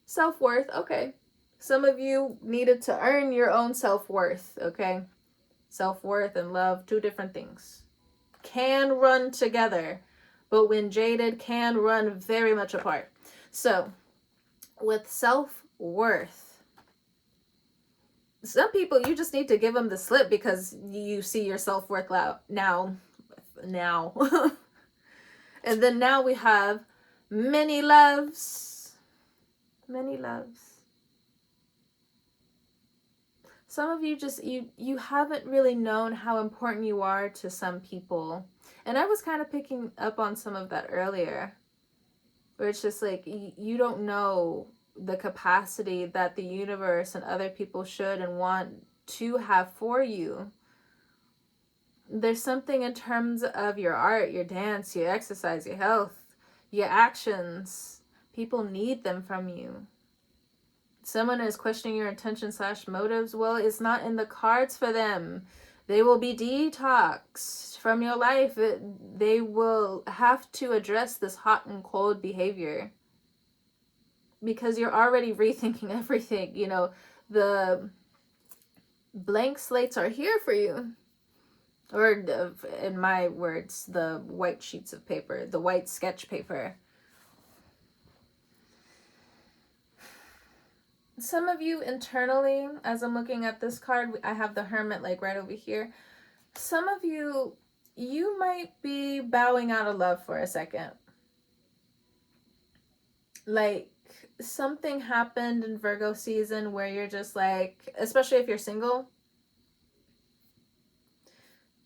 A: Self-worth. Okay. Some of you needed to earn your own self-worth, okay? Self-worth and love, two different things. Can run together, but when jaded, can run very much apart. So, with self-worth, some people, you just need to give them the slip because you see your self-worth now. And then now we have many loves. Many loves. Some of you just, you haven't really known how important you are to some people. And I was kind of picking up on some of that earlier. Where it's just like, you don't know the capacity that the universe and other people should and want to have for you. There's something in terms of your art, your dance, your exercise, your health, your actions. People need them from you. Someone is questioning your intention/motives. Well, it's not in the cards for them. They will be detoxed from your life. They will have to address this hot and cold behavior. Because you're already rethinking everything. You know, the blank slates are here for you. Or, in my words, the white sheets of paper, the white sketch paper. Some of you internally, as I'm looking at this card, I have the Hermit like right over here. Some of you, you might be bowing out of love for a second. Like, something happened in Virgo season where you're just like, especially if you're single,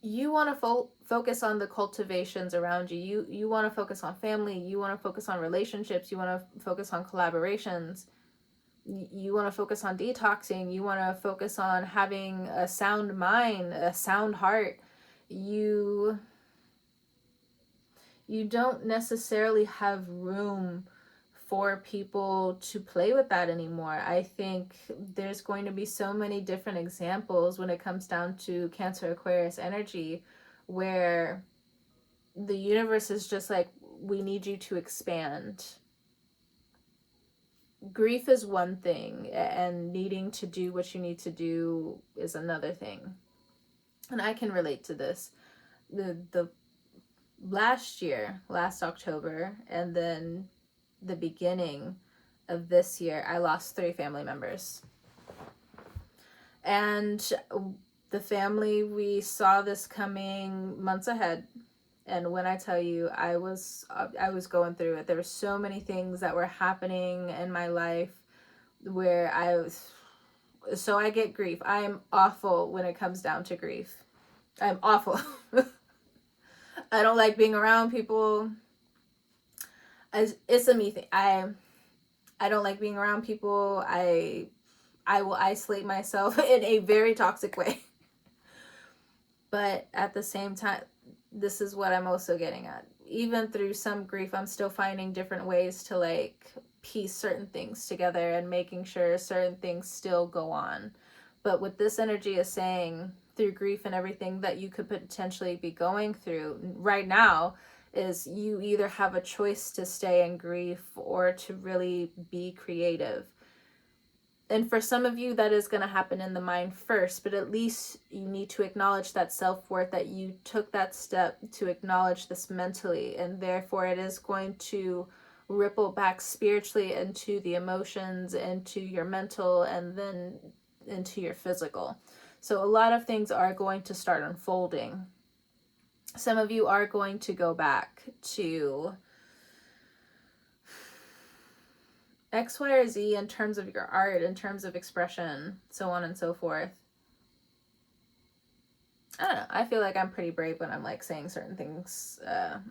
A: you want to focus on the cultivations around you. You want to focus on family. You want to focus on relationships. You want to focus on collaborations. You want to focus on detoxing. You want to focus on having a sound mind, a sound heart. You don't necessarily have room for people to play with that anymore. I think there's going to be so many different examples when it comes down to Cancer Aquarius energy where the universe is just like, we need you to expand. Grief is one thing, and needing to do what you need to do is another thing. And I can relate to this. The last October, and then the beginning of this year, I lost 3 family members. And the family, we saw this coming months ahead. And when I tell you, I was going through it. There were so many things that were happening in my life where so I get grief. I am awful when it comes down to grief. I'm awful. I don't like being around people. It's a me thing. I don't like being around people. I will isolate myself in a very toxic way. But at the same time, this is what I'm also getting at. Even through some grief, I'm still finding different ways to like piece certain things together and making sure certain things still go on. But what this energy is saying through grief and everything that you could potentially be going through right now is you either have a choice to stay in grief or to really be creative. And for some of you, that is going to happen in the mind first, but at least you need to acknowledge that self-worth, that you took that step to acknowledge this mentally, and therefore it is going to ripple back spiritually into the emotions, into your mental, and then into your physical. So a lot of things are going to start unfolding. Some of you are going to go back to X, Y, or Z in terms of your art, in terms of expression, so on and so forth. I don't know. I feel like I'm pretty brave when I'm like saying certain things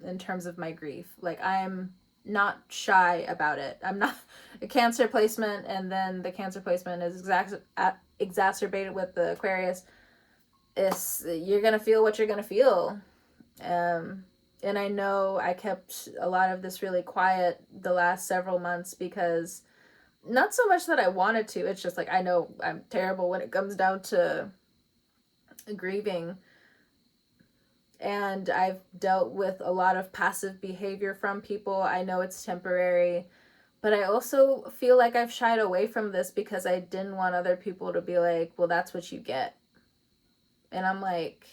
A: in terms of my grief. Like, I'm not shy about it. I'm not a Cancer placement, and then the Cancer placement is exacerbated with the Aquarius. You're gonna feel what you're gonna feel. And I know I kept a lot of this really quiet the last several months because not so much that I wanted to, it's just like I know I'm terrible when it comes down to grieving. And I've dealt with a lot of passive behavior from people. I know it's temporary, but I also feel like I've shied away from this because I didn't want other people to be like, well, that's what you get. And I'm like,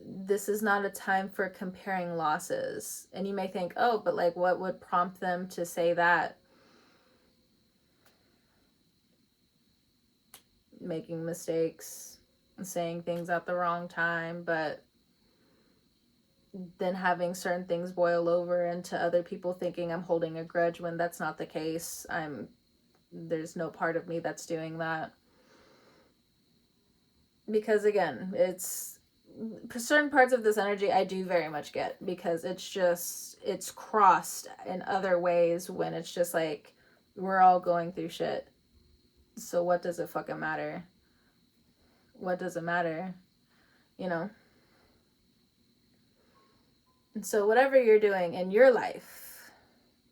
A: this is not a time for comparing losses. And you may think, oh, but like, what would prompt them to say that? Making mistakes, saying things at the wrong time, but then having certain things boil over into other people thinking I'm holding a grudge when that's not the case. There's no part of me that's doing that. Because again, it's certain parts of this energy I do very much get, because it's crossed in other ways when it's just like, we're all going through shit. So what does it fucking matter? What does it matter? You know? And so whatever you're doing in your life,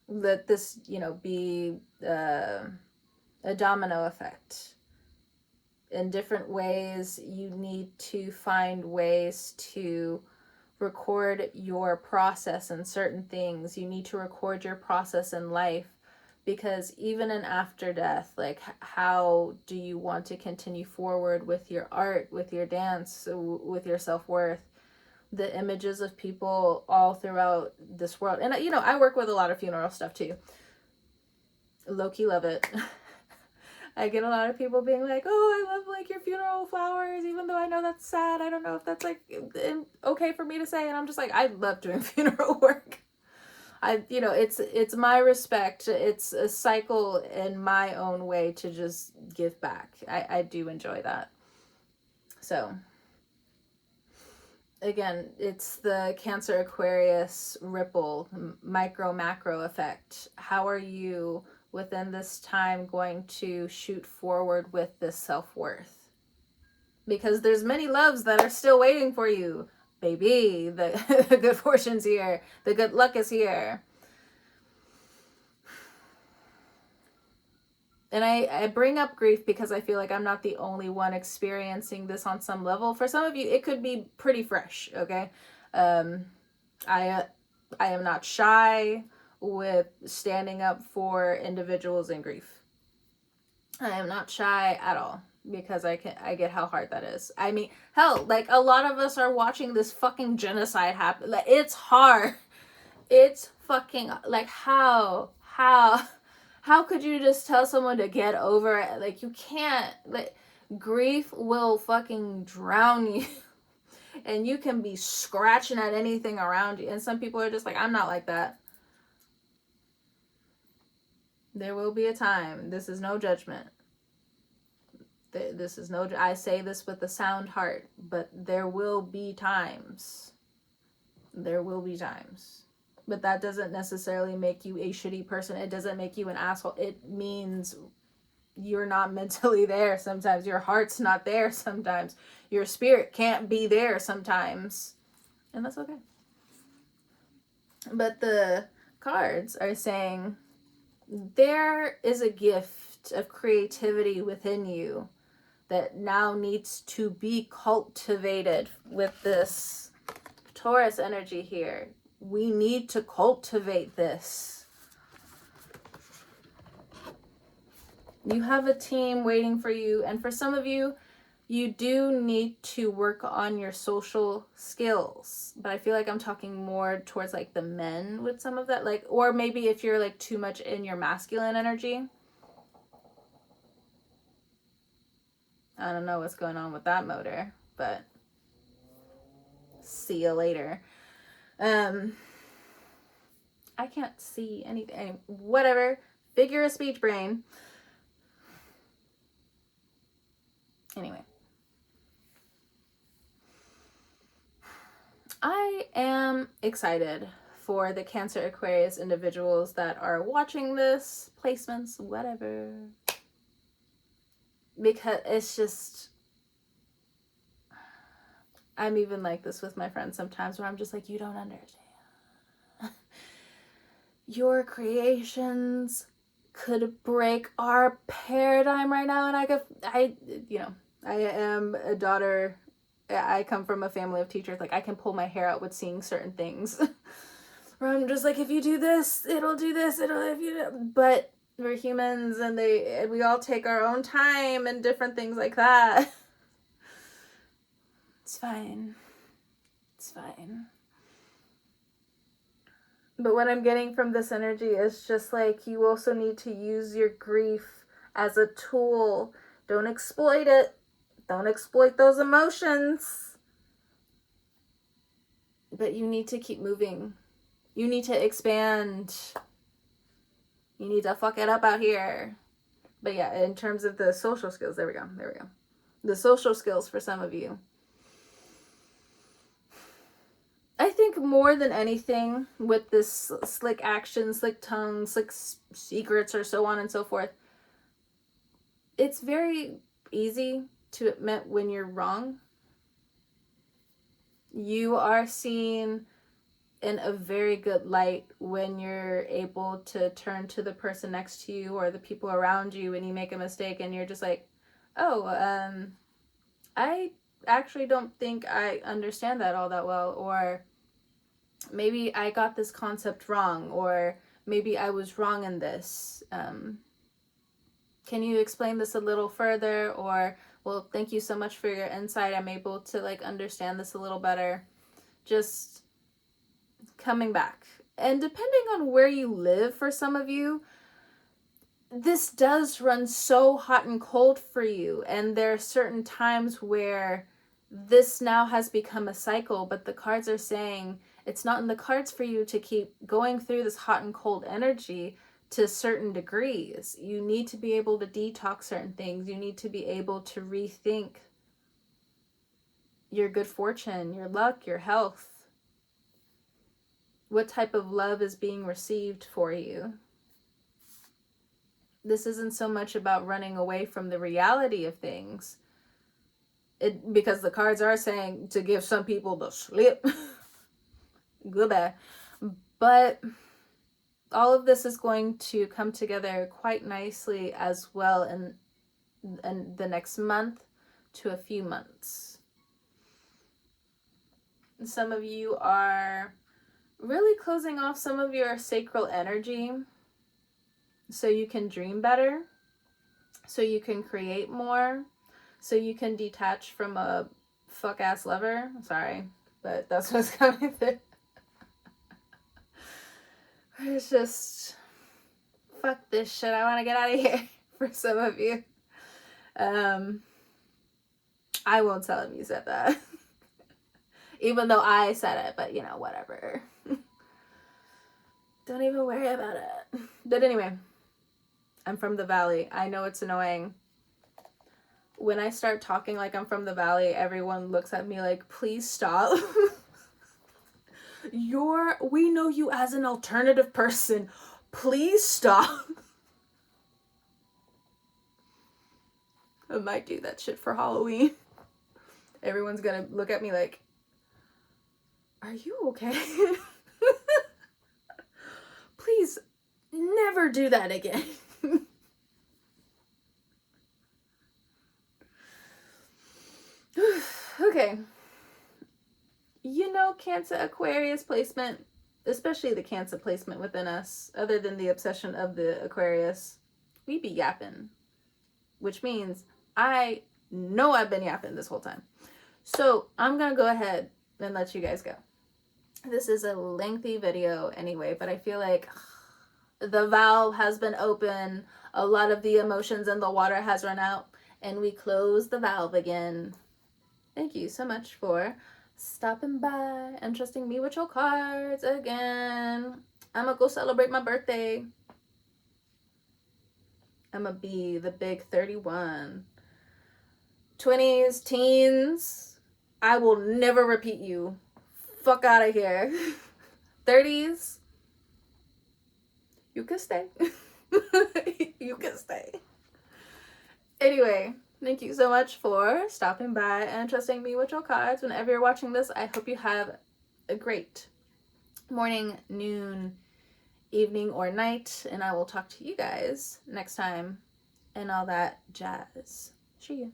A: let this, be a domino effect. In different ways, you need to find ways to record your process in certain things. You need to record your process in life, because even in after death, like, how do you want to continue forward with your art, with your dance, with your self-worth? The images of people all throughout this world. And, I work with a lot of funeral stuff too. Low-key love it. I get a lot of people being like, oh, I love like your funeral flowers, even though I know that's sad. I don't know if that's like okay for me to say. And I'm just like, I love doing funeral work. It's my respect. It's a cycle in my own way to just give back. I do enjoy that. So again, it's the Cancer Aquarius ripple, micro macro effect. How are you within this time going to shoot forward with this self-worth? Because there's many loves that are still waiting for you, baby. The good fortune's here. The good luck is here. And I bring up grief because I feel like I'm not the only one experiencing this on some level. For some of you, it could be pretty fresh, okay? I am not shy with standing up for individuals in grief. I am not shy at all, because I get how hard that is. I mean, hell, like, a lot of us are watching this fucking genocide happen. Like, it's hard. It's fucking, like, how could you just tell someone to get over it? Like, you can't. Like, grief will fucking drown you. And you can be scratching at anything around you. And some people are just like, I'm not like that. There will be a time. This is no judgment. This is no... I say this with a sound heart. But there will be times. There will be times. But that doesn't necessarily make you a shitty person. It doesn't make you an asshole. It means you're not mentally there sometimes. Your heart's not there sometimes. Your spirit can't be there sometimes. And that's okay. But the cards are saying there is a gift of creativity within you that now needs to be cultivated with this Taurus energy here. We need to cultivate this. You have a team waiting for you. And for some of you, you do need to work on your social skills. But I feel like I'm talking more towards like the men with some of that. Like, or maybe if you're like too much in your masculine energy. I don't know what's going on with that motor. But See you later. I can't see anything. Whatever. Figure of speech brain. Anyway. I am excited for the Cancer Aquarius individuals that are watching this, placements, whatever. Because it's just, I'm even like this with my friends sometimes where I'm just like, you don't understand. Your creations could break our paradigm right now, and I am a daughter. I come from a family of teachers. Like, I can pull my hair out with seeing certain things. Where I'm just like, if you do this, it'll do this. But we're humans, and we all take our own time and different things like that. It's fine. It's fine. But what I'm getting from this energy is just like, you also need to use your grief as a tool. Don't exploit it. Don't exploit those emotions. But you need to keep moving. You need to expand. You need to fuck it up out here. But yeah, in terms of the social skills, there we go. The social skills for some of you. I think more than anything with this slick action, slick tongue, slick secrets, or so on and so forth, it's very easy to admit when you're wrong. You are seen in a very good light when you're able to turn to the person next to you or the people around you when you make a mistake and you're just like, oh, I actually don't think I understand that all that well, or maybe I got this concept wrong, or maybe I was wrong in this. Can you explain this a little further? Or, well, thank you so much for your insight. I'm able to like understand this a little better. Just coming back. And depending on where you live, for some of you, this does run so hot and cold for you. And there are certain times where this now has become a cycle, but the cards are saying it's not in the cards for you to keep going through this hot and cold energy to certain degrees. You need to be able to detox certain things. You need to be able to rethink your good fortune, your luck, your health. What type of love is being received for you? This isn't so much about running away from the reality of things. Because the cards are saying to give some people the slip. Goodbye. But all of this is going to come together quite nicely as well in the next month to a few months. Some of you are really closing off some of your sacral energy so you can dream better, so you can create more, so you can detach from a fuck-ass lover. Sorry, but that's what's coming through. It's just, fuck this shit, I want to get out of here for some of you. I won't tell him you said that. Even though I said it, but you know, whatever. Don't even worry about it. But anyway, I'm from the Valley. I know it's annoying. When I start talking like I'm from the Valley, everyone looks at me like, please stop. We know you as an alternative person. Please stop. I might do that shit for Halloween. Everyone's gonna look at me like, are you okay? Please never do that again. Okay. You know, Cancer Aquarius placement, especially the Cancer placement within us, other than the obsession of the Aquarius, we be yapping. Which means I know I've been yapping this whole time. So I'm going to go ahead and let you guys go. This is a lengthy video anyway, but I feel like the valve has been open. A lot of the emotions in the water has run out, and we close the valve again. Thank you so much for stopping by and trusting me with your cards again. I'm gonna go celebrate my birthday. I'm gonna be the big 31. 20s, teens, I will never repeat you. Fuck out of here. 30s, you can stay. You can stay. Anyway, thank you so much for stopping by and trusting me with your cards. Whenever you're watching this, I hope you have a great morning, noon, evening, or night. And I will talk to you guys next time and all that jazz. See you.